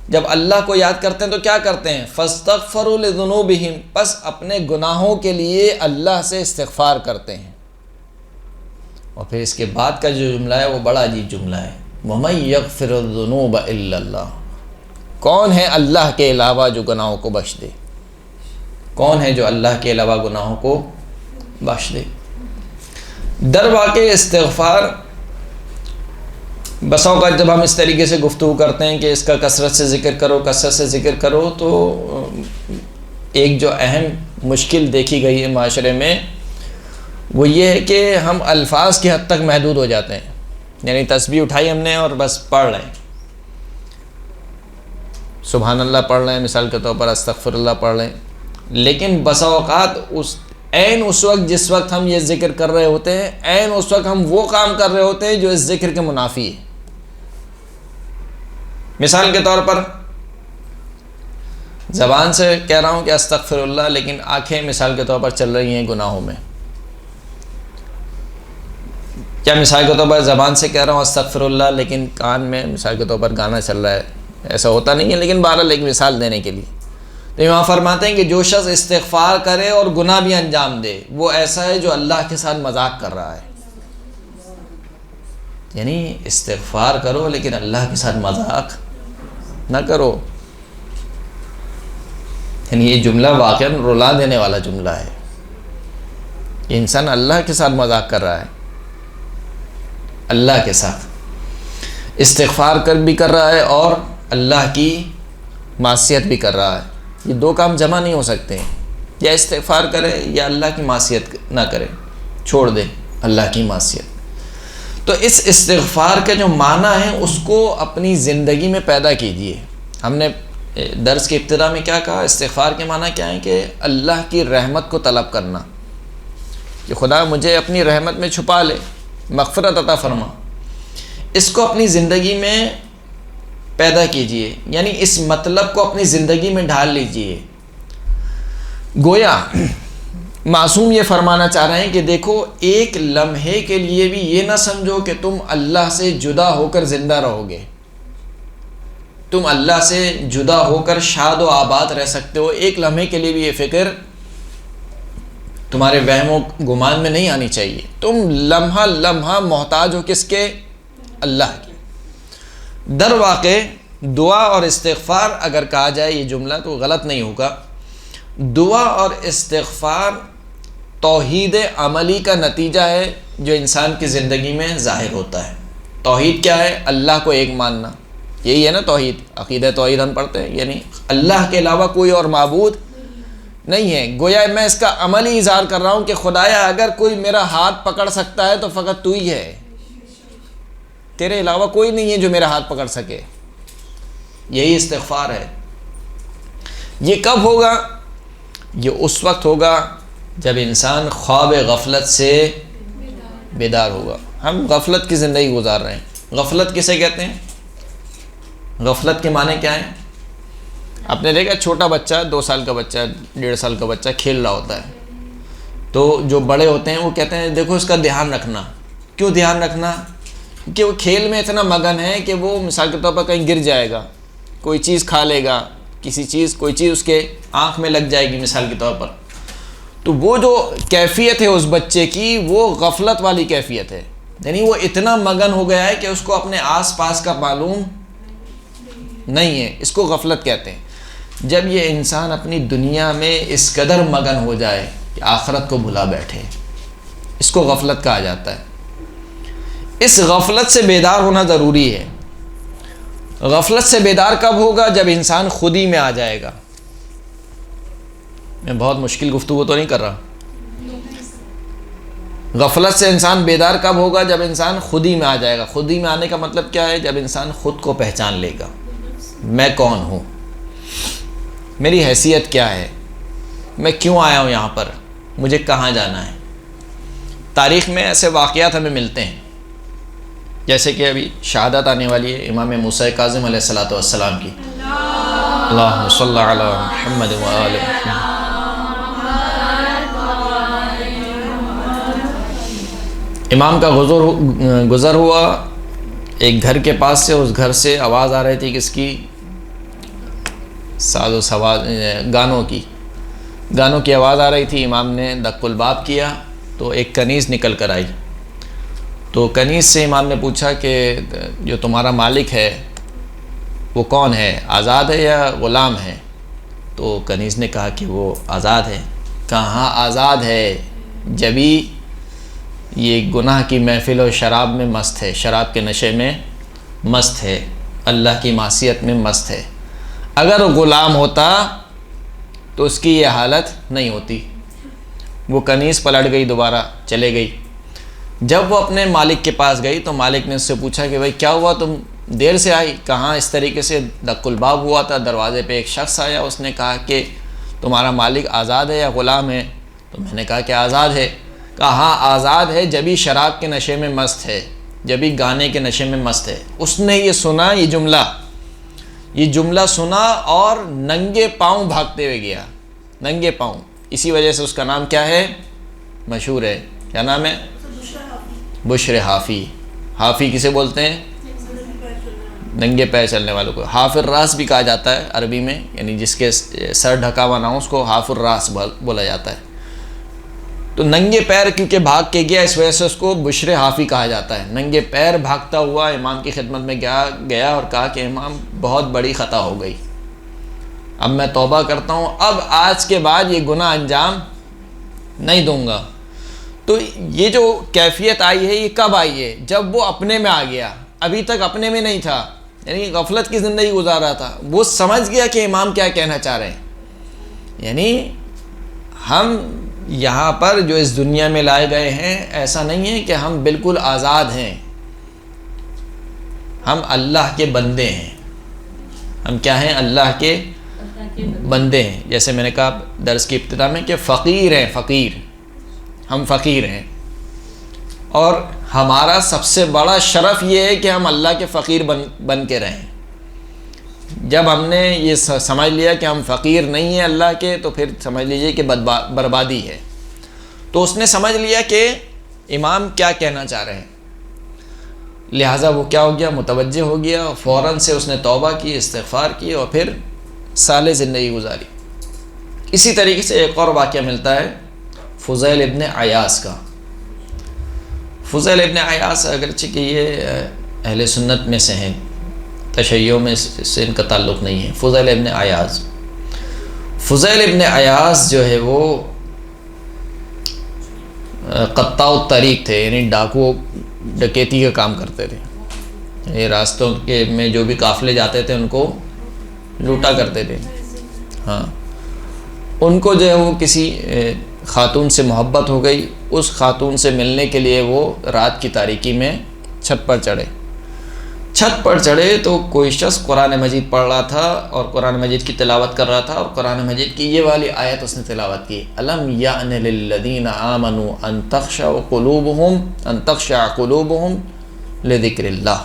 جب اللہ کو یاد کرتے ہیں تو کیا کرتے ہیں؟ فاستغفروا لذنوبہم, پس اپنے گناہوں کے لیے اللہ سے استغفار کرتے ہیں. اور پھر اس کے بعد کا جو جملہ ہے وہ بڑا عجیب جملہ ہے, وَمَن يَغْفِرُ الذُّنُوبَ إِلَّا اللَّهُ. کون ہے اللہ کے علاوہ جو گناہوں کو بخش دے؟ کون ہے جو اللہ کے علاوہ گناہوں کو بخش دے؟ در واقع استغفار بسا اوقات جب ہم اس طریقے سے گفتگو کرتے ہیں کہ اس کا کثرت سے ذکر کرو, کثرت سے ذکر کرو, تو ایک جو اہم مشکل دیکھی گئی ہے معاشرے میں وہ یہ ہے کہ ہم الفاظ کی حد تک محدود ہو جاتے ہیں. یعنی تسبیح اٹھائی ہم نے اور بس پڑھ رہے ہیں, سبحان اللہ پڑھ رہے ہیں, مثال کے طور پر استغفر اللہ پڑھ رہے ہیں, لیکن بسا اوقات اس وقت جس وقت ہم یہ ذکر کر رہے ہوتے ہیں عین اس وقت ہم وہ کام کر رہے ہوتے ہیں جو اس ذکر کے منافی ہے. مثال کے طور پر زبان سے کہہ رہا ہوں کہ استغفر اللہ, لیکن آنکھیں مثال کے طور پر چل رہی ہیں گناہوں میں. کیا مثال کے طور پر زبان سے کہہ رہا ہوں استغفر اللہ, لیکن کان میں مثال کے طور پر گانا چل رہا ہے؟ ایسا ہوتا نہیں ہے, لیکن بہرحال ایک مثال دینے کے لیے. تو یہاں فرماتے ہیں کہ جو شخص استغفار کرے اور گناہ بھی انجام دے وہ ایسا ہے جو اللہ کے ساتھ مذاق کر رہا ہے. یعنی استغفار کرو لیکن اللہ کے ساتھ مذاق نہ کرو. یعنی یہ جملہ واقعاً رلا دینے والا جملہ ہے. یہ انسان اللہ کے ساتھ مذاق کر رہا ہے, اللہ کے ساتھ استغفار بھی کر رہا ہے اور اللہ کی معصیت بھی کر رہا ہے. یہ دو کام جمع نہیں ہو سکتے ہیں. یا استغفار کرے یا اللہ کی معصیت نہ کرے, چھوڑ دے اللہ کی معصیت. تو اس استغفار کا جو معنی ہے اس کو اپنی زندگی میں پیدا کیجیے. ہم نے درس کی ابتدا میں کیا کہا؟ استغفار کے معنی کیا ہے کہ اللہ کی رحمت کو طلب کرنا, کہ خدا مجھے اپنی رحمت میں چھپا لے, مغفرت عطا فرما. اس کو اپنی زندگی میں پیدا کیجئے, یعنی اس مطلب کو اپنی زندگی میں ڈھال لیجئے. گویا معصوم یہ فرمانا چاہ رہے ہیں کہ دیکھو ایک لمحے کے لیے بھی یہ نہ سمجھو کہ تم اللہ سے جدا ہو کر زندہ رہو گے, تم اللہ سے جدا ہو کر شاد و آباد رہ سکتے ہو. ایک لمحے کے لیے بھی یہ فکر تمہارے وہم و گمان میں نہیں آنی چاہیے. تم لمحہ لمحہ محتاج ہو کس کے؟ اللہ کی. در واقع دعا اور استغفار اگر کہا جائے یہ جملہ تو غلط نہیں ہوگا. دعا اور استغفار توحید عملی کا نتیجہ ہے جو انسان کی زندگی میں ظاہر ہوتا ہے. توحید کیا ہے؟ اللہ کو ایک ماننا. یہی ہے نا توحید. عقیدہ توحید ہم پڑھتے ہیں, یعنی اللہ کے علاوہ کوئی اور معبود نہیں ہے. گویا میں اس کا عملی اظہار کر رہا ہوں کہ خدایا اگر کوئی میرا ہاتھ پکڑ سکتا ہے تو فقط تو ہی ہے, تیرے علاوہ کوئی نہیں ہے جو میرا ہاتھ پکڑ سکے. یہی استغفار ہے. یہ کب ہوگا؟ یہ اس وقت ہوگا جب انسان خواب غفلت سے بیدار ہوگا. ہم غفلت کی زندگی گزار رہے ہیں. غفلت کسے کہتے ہیں؟ غفلت کے معنی کیا ہیں؟ آپ نے دیکھا چھوٹا بچہ, 2 سال کا بچہ, 1.5 سال کا بچہ کھیل رہا ہوتا ہے, تو جو بڑے ہوتے ہیں وہ کہتے ہیں دیکھو اس کا دھیان رکھنا. کیوں دھیان رکھنا؟ کہ وہ کھیل میں اتنا مگن ہے کہ وہ مثال کے طور پر کہیں گر جائے گا, کوئی چیز کھا لے گا, کوئی چیز اس کے آنکھ میں لگ جائے گی مثال کے طور پر, تو وہ جو کیفیت ہے اس بچے کی وہ غفلت والی کیفیت ہے، یعنی وہ اتنا مگن ہو گیا ہے کہ اس کو اپنے آس پاس کا معلوم نہیں ہے، اس کو غفلت کہتے ہیں۔ جب یہ انسان اپنی دنیا میں اس قدر مگن ہو جائے کہ آخرت کو بھلا بیٹھے، اس کو غفلت کہا جاتا ہے۔ اس غفلت سے بیدار ہونا ضروری ہے۔ غفلت سے بیدار کب ہوگا؟ جب انسان خود ہی میں آ جائے گا۔ میں بہت مشکل گفتگو تو نہیں کر رہا۔ غفلت سے انسان بیدار کب ہوگا؟ جب انسان خود ہی میں آ جائے گا۔ خود ہی میں آنے کا مطلب کیا ہے؟ جب انسان خود کو پہچان لے گا، میں کون ہوں، میری حیثیت کیا ہے، میں کیوں آیا ہوں یہاں پر، مجھے کہاں جانا ہے۔ تاریخ میں ایسے واقعات ہمیں ملتے ہیں، جیسے کہ ابھی شہادت آنے والی ہے امام موسیٰ کاظم علیہ السلام کی، اللہم صلی علی محمد و آل محمد۔ امام کا گزر ہوا ایک گھر کے پاس سے، اس گھر سے آواز آ رہی تھی کس کی؟ ساز و سواز، گانوں کی آواز آ رہی تھی۔ امام نے دق الباب کیا تو ایک کنیز نکل کر آئی، تو کنیز سے امام نے پوچھا کہ جو تمہارا مالک ہے وہ کون ہے، آزاد ہے یا غلام ہے؟ تو کنیز نے کہا کہ وہ آزاد ہے۔ کہاں آزاد ہے؟ جبھی یہ گناہ کی محفل و شراب میں مست ہے، شراب کے نشے میں مست ہے، اللہ کی معصیت میں مست ہے۔ اگر غلام ہوتا تو اس کی یہ حالت نہیں ہوتی۔ وہ کنیز پلٹ گئی، دوبارہ چلے گئی۔ جب وہ اپنے مالک کے پاس گئی تو مالک نے اس سے پوچھا کہ بھائی کیا ہوا، تم دیر سے آئی؟ کہاں اس طریقے سے دق الباب ہوا تھا، دروازے پہ ایک شخص آیا، اس نے کہا کہ تمہارا مالک آزاد ہے یا غلام ہے؟ تو میں نے کہا کہ آزاد ہے۔ کہا ہاں آزاد ہے، جبھی شراب کے نشے میں مست ہے، جبھی گانے کے نشے میں مست ہے۔ اس نے یہ سنا، یہ جملہ سنا اور ننگے پاؤں بھاگتے ہوئے گیا، ننگے پاؤں۔ اسی وجہ سے اس کا نام کیا ہے؟ مشہور ہے، کیا نام ہے؟ بشر حافی۔ حافی کسے بولتے ہیں؟ ننگے پیر چلنے والوں کو۔ حاف الراس بھی کہا جاتا ہے عربی میں، یعنی جس کے سر ڈھکا ہوا نہ ہو اس کو حاف الراس بولا جاتا ہے۔ تو ننگے پیر کیونکہ بھاگ کے گیا، اس وجہ سے اس کو بشر حافی کہا جاتا ہے۔ ننگے پیر بھاگتا ہوا امام کی خدمت میں گیا اور کہا کہ امام بہت بڑی خطا ہو گئی، اب میں توبہ کرتا ہوں، اب آج کے بعد یہ گناہ انجام نہیں دوں گا۔ تو یہ جو کیفیت آئی ہے یہ کب آئی ہے؟ جب وہ اپنے میں آ گیا، ابھی تک اپنے میں نہیں تھا، یعنی غفلت کی زندگی گزار رہا تھا۔ وہ سمجھ گیا کہ امام کیا کہنا چاہ رہے ہیں۔ یعنی ہم یہاں پر جو اس دنیا میں لائے گئے ہیں، ایسا نہیں ہے کہ ہم بالکل آزاد ہیں، ہم اللہ کے بندے ہیں۔ ہم کیا ہیں؟ اللہ کے بندے ہیں۔ جیسے میں نے کہا درس کی ابتدا میں کہ فقیر ہیں، فقیر، ہم فقیر ہیں، اور ہمارا سب سے بڑا شرف یہ ہے کہ ہم اللہ کے فقیر بن کے رہیں۔ جب ہم نے یہ سمجھ لیا کہ ہم فقیر نہیں ہیں اللہ کے، تو پھر سمجھ لیجئے کہ بربادی ہے۔ تو اس نے سمجھ لیا کہ امام کیا کہنا چاہ رہے ہیں، لہٰذا وہ کیا ہو گیا؟ متوجہ ہو گیا، فوراً سے اس نے توبہ کی، استغفار کی، اور پھر صالح زندگی گزاری۔ اسی طریقے سے ایک اور واقعہ ملتا ہے فضیل ابن عیاض کا۔ فضیل ابن عیاض اگرچہ کہ یہ اہل سنت میں سے ہیں، تشیع میں سے ان کا تعلق نہیں ہے۔ فضیل ابن عیاض جو ہے وہ قطاع الطریق تھے، یعنی ڈاکو ڈکیتی کا کام کرتے تھے۔ یہ راستوں کے میں جو بھی قافلے جاتے تھے ان کو لوٹا کرتے تھے۔ ہاں، ان کو جو ہے وہ کسی خاتون سے محبت ہو گئی، اس خاتون سے ملنے کے لیے وہ رات کی تاریکی میں چھت پر چڑھے تو کوئی شخص قرآن مجید پڑھ رہا تھا اور قرآن مجید کی تلاوت کر رہا تھا، اور قرآن مجید کی یہ والی آیت اس نے تلاوت کی، الم یأن للذین آمنوا ان تخشع قلوبہم لذکر اللہ۔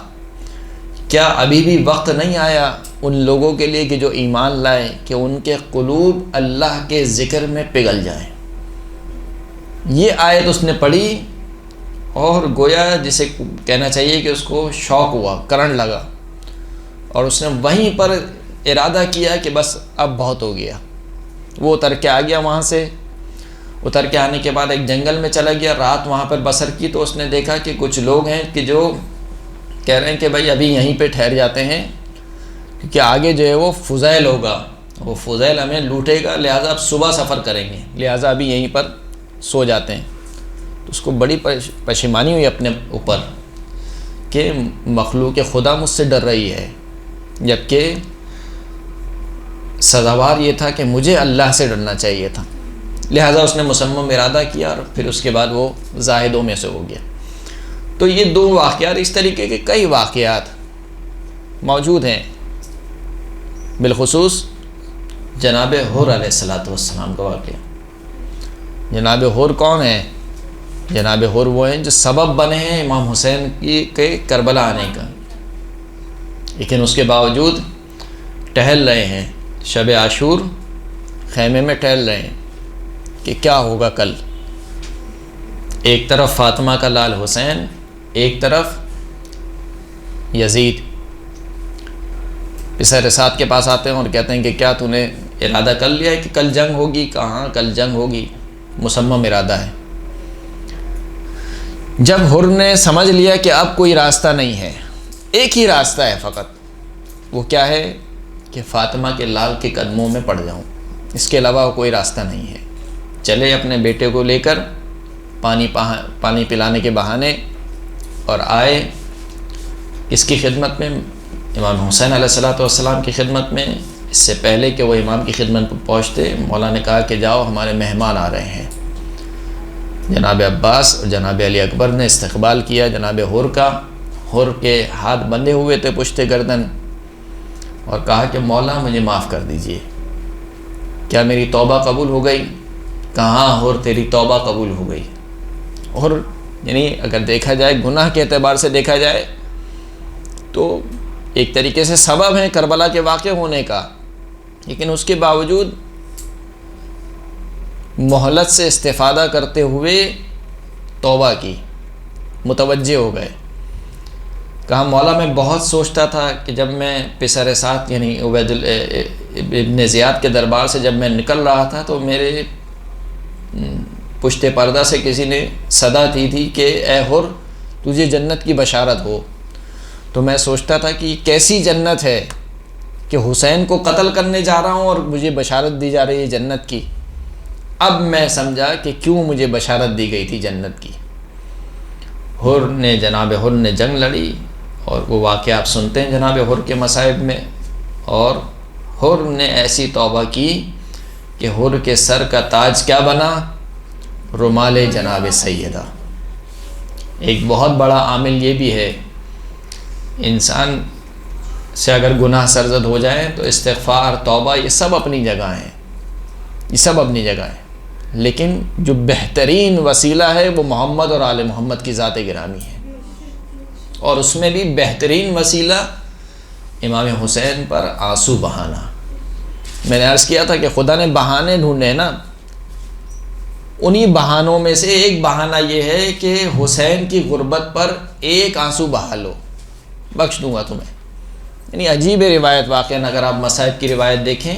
کیا ابھی بھی وقت نہیں آیا ان لوگوں کے لیے کہ جو ایمان لائے کہ ان کے قلوب اللہ کے ذکر میں پگھل جائیں؟ یہ آیت اس نے پڑھی اور گویا جسے کہنا چاہیے کہ اس کو شوق ہوا، کرنٹ لگا، اور اس نے وہیں پر ارادہ کیا کہ بس اب بہت ہو گیا۔ وہ اتر کے آ گیا وہاں سے، اتر کے آنے کے بعد ایک جنگل میں چلا گیا، رات وہاں پر بسر کی، تو اس نے دیکھا کہ کچھ لوگ ہیں کہ جو کہہ رہے ہیں کہ بھائی ابھی یہیں پہ ٹھہر جاتے ہیں کیونکہ آگے جو ہے وہ فضیل ہوگا، وہ فضیل ہمیں لوٹے گا، لہٰذا اب صبح سفر کریں گے، لہٰذا ابھی یہیں پر سو جاتے ہیں۔ تو اس کو بڑی پشیمانی ہوئی اپنے اوپر کہ مخلوق خدا مجھ سے ڈر رہی ہے، جبکہ سزاوار یہ تھا کہ مجھے اللہ سے ڈرنا چاہیے تھا۔ لہٰذا اس نے مصمم ارادہ کیا اور پھر اس کے بعد وہ زاہدوں میں سے ہو گیا۔ تو یہ دو واقعات، اس طریقے کے کئی واقعات موجود ہیں، بالخصوص جناب حر علیہ السلام کا واقعہ۔ جناب حر کون ہیں؟ جناب حر وہ ہیں جو سبب بنے ہیں امام حسین کے کربلا آنے کا، لیکن اس کے باوجود ٹہل رہے ہیں، شب عاشور خیمے میں ٹہل رہے ہیں کہ کیا ہوگا کل۔ ایک طرف فاطمہ کا لال حسین، ایک طرف یزید۔ پسر سعد کے پاس آتے ہیں اور کہتے ہیں کہ کیا تو نے ارادہ کر لیا ہے کہ کل جنگ ہوگی؟ کہاں کل جنگ ہوگی، مصمم ارادہ ہے۔ جب حر نے سمجھ لیا کہ اب کوئی راستہ نہیں ہے، ایک ہی راستہ ہے فقط، وہ کیا ہے کہ فاطمہ کے لال کے قدموں میں پڑ جاؤں، اس کے علاوہ کوئی راستہ نہیں ہے۔ چلے اپنے بیٹے کو لے کر پانی پلانے کے بہانے اور آئے اس کی خدمت میں، امام حسین علیہ السلام کی خدمت میں۔ اس سے پہلے کہ وہ امام کی خدمت پر پہنچتے، مولا نے کہا کہ جاؤ ہمارے مہمان آ رہے ہیں۔ جناب عباس اور جناب علی اکبر نے استقبال کیا جناب حر کا۔ حر کے ہاتھ بندھے ہوئے تھے پشت گردن، اور کہا کہ مولا مجھے معاف کر دیجئے، کیا میری توبہ قبول ہو گئی؟ کہاں حر تیری توبہ قبول ہو گئی۔ حر یعنی اگر دیکھا جائے گناہ کے اعتبار سے دیکھا جائے تو ایک طریقے سے سبب ہے کربلا کے واقع ہونے کا، لیکن اس کے باوجود مہلت سے استفادہ کرتے ہوئے توبہ کی، متوجہ ہو گئے۔ کہا مولا میں بہت سوچتا تھا کہ جب میں پسر سعد یعنی عبید ابن زیاد کے دربار سے جب میں نکل رہا تھا تو میرے پشت پردہ سے کسی نے صدا دی تھی کہ اے حر تجھے جنت کی بشارت ہو۔ تو میں سوچتا تھا کہ کیسی جنت ہے کہ حسین کو قتل کرنے جا رہا ہوں اور مجھے بشارت دی جا رہی ہے جنت کی۔ اب میں سمجھا کہ کیوں مجھے بشارت دی گئی تھی جنت کی۔ جناب حر نے جنگ لڑی، اور وہ واقعہ آپ سنتے ہیں جناب حر کے مصائب میں، اور حر نے ایسی توبہ کی کہ حر کے سر کا تاج کیا بنا؟ رومال جناب سیدہ۔ ایک بہت بڑا عامل یہ بھی ہے، انسان سے اگر گناہ سرزد ہو جائے تو استغفار، توبہ، یہ سب اپنی جگہ ہیں، یہ سب اپنی جگہ ہیں، لیکن جو بہترین وسیلہ ہے وہ محمد اور آل محمد کی ذات گرامی ہے، اور اس میں بھی بہترین وسیلہ امام حسین پر آنسو بہانا۔ میں نے عرض کیا تھا کہ خدا نے بہانے ڈھونڈے نا، انہی بہانوں میں سے ایک بہانہ یہ ہے کہ حسین کی غربت پر ایک آنسو بہا لو، بخش دوں گا تمہیں۔ یعنی عجیب روایت واقعہ، اگر آپ مصائب کی روایت دیکھیں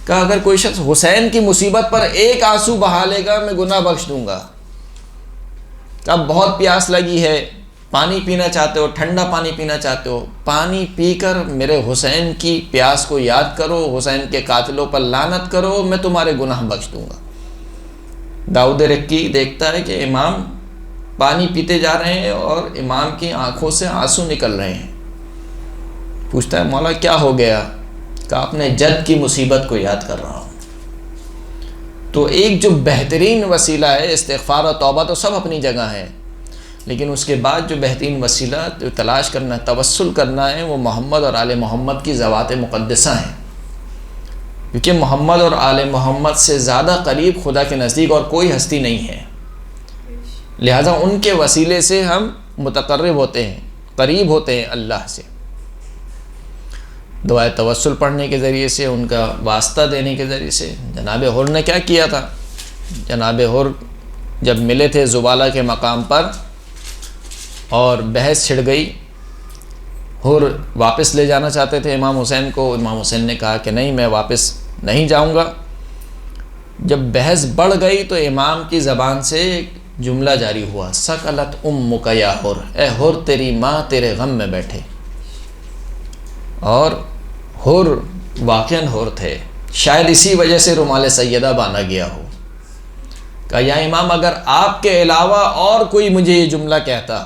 کہ اگر کوئی شخص حسین کی مصیبت پر ایک آنسو بہا لے گا میں گناہ بخش دوں گا۔ اب بہت پیاس لگی ہے، پانی پینا چاہتے ہو، ٹھنڈا پانی پینا چاہتے ہو، پانی پی کر میرے حسین کی پیاس کو یاد کرو، حسین کے قاتلوں پر لعنت کرو، میں تمہارے گناہ بخش دوں گا۔ داؤد رکی دیکھتا ہے کہ امام پانی پیتے جا رہے ہیں اور امام کی آنکھوں سے آنسو نکل رہے ہیں۔ پوچھتا ہے مولا کیا ہو گیا؟ کہ اپنے جد کی مصیبت کو یاد کر رہا ہوں۔ تو ایک جو بہترین وسیلہ ہے استغفار و توبہ تو سب اپنی جگہ ہیں، لیکن اس کے بعد جو بہترین وسیلہ جو تلاش کرنا، توسل کرنا ہے، وہ محمد اور آل محمد کی ذوات مقدسہ ہیں، کیونکہ محمد اور آل محمد سے زیادہ قریب خدا کے نزدیک اور کوئی ہستی نہیں ہے، لہذا ان کے وسیلے سے ہم متقرب ہوتے ہیں، قریب ہوتے ہیں اللہ سے۔ دعائے توسل پڑھنے کے ذریعے سے، ان کا واسطہ دینے کے ذریعے سے۔ جناب حر نے کیا کیا تھا؟ جناب حر جب ملے تھے زبالہ کے مقام پر اور بحث چھڑ گئی، حر واپس لے جانا چاہتے تھے امام حسین کو، امام حسین نے کہا کہ نہیں، میں واپس نہیں جاؤں گا، جب بحث بڑھ گئی تو امام کی زبان سے جملہ جاری ہوا، سکلت امک یا حر، اے حر تیری ماں تیرے غم میں بیٹھے۔ اور حر واقعاً حر تھے، شاید اسی وجہ سے رومال سیدہ باندھا گیا ہو۔ کہا یا امام اگر آپ کے علاوہ اور کوئی مجھے یہ جملہ کہتا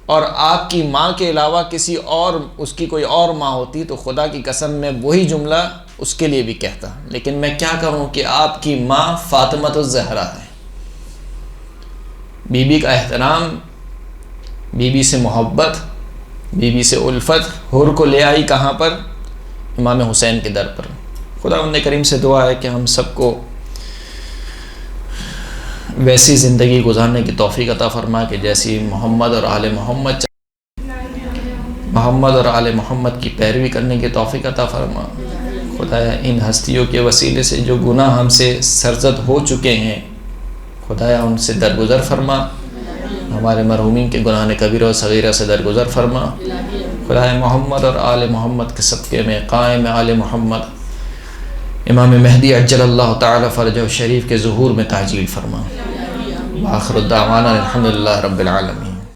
اور آپ کی ماں کے علاوہ کسی اور اس کی کوئی اور ماں ہوتی تو خدا کی قسم میں وہی جملہ اس کے لیے بھی کہتا، لیکن میں کیا کہوں کہ آپ کی ماں فاطمۃ الزہرا ہے۔ بی بی کا احترام، بی بی سے محبت، بی بی سے الفت، حر کو لے آئی کہاں پر؟ امام حسین کے در پر۔ خداوند کریم سے دعا ہے کہ ہم سب کو ویسی زندگی گزارنے کی توفیق عطا فرما کہ جیسی محمد اور آل محمد اور آل محمد کی پیروی کرنے کی توفیق عطا فرما۔ خدایا ان ہستیوں کے وسیلے سے جو گناہ ہم سے سرزد ہو چکے ہیں خدایا ان سے درگزر فرما، ہمارے مرحومین کے گناہ کبیرہ و صغیرہ سے درگزر فرما۔ خدایا محمد اور آل محمد کے صدقے میں قائم آل محمد امام مہدی عجل اللہ تعالی فرجہ شریف کے ظہور میں تعجیل فرما۔ آخر الدعوانا الحمدللہ رب العالمین۔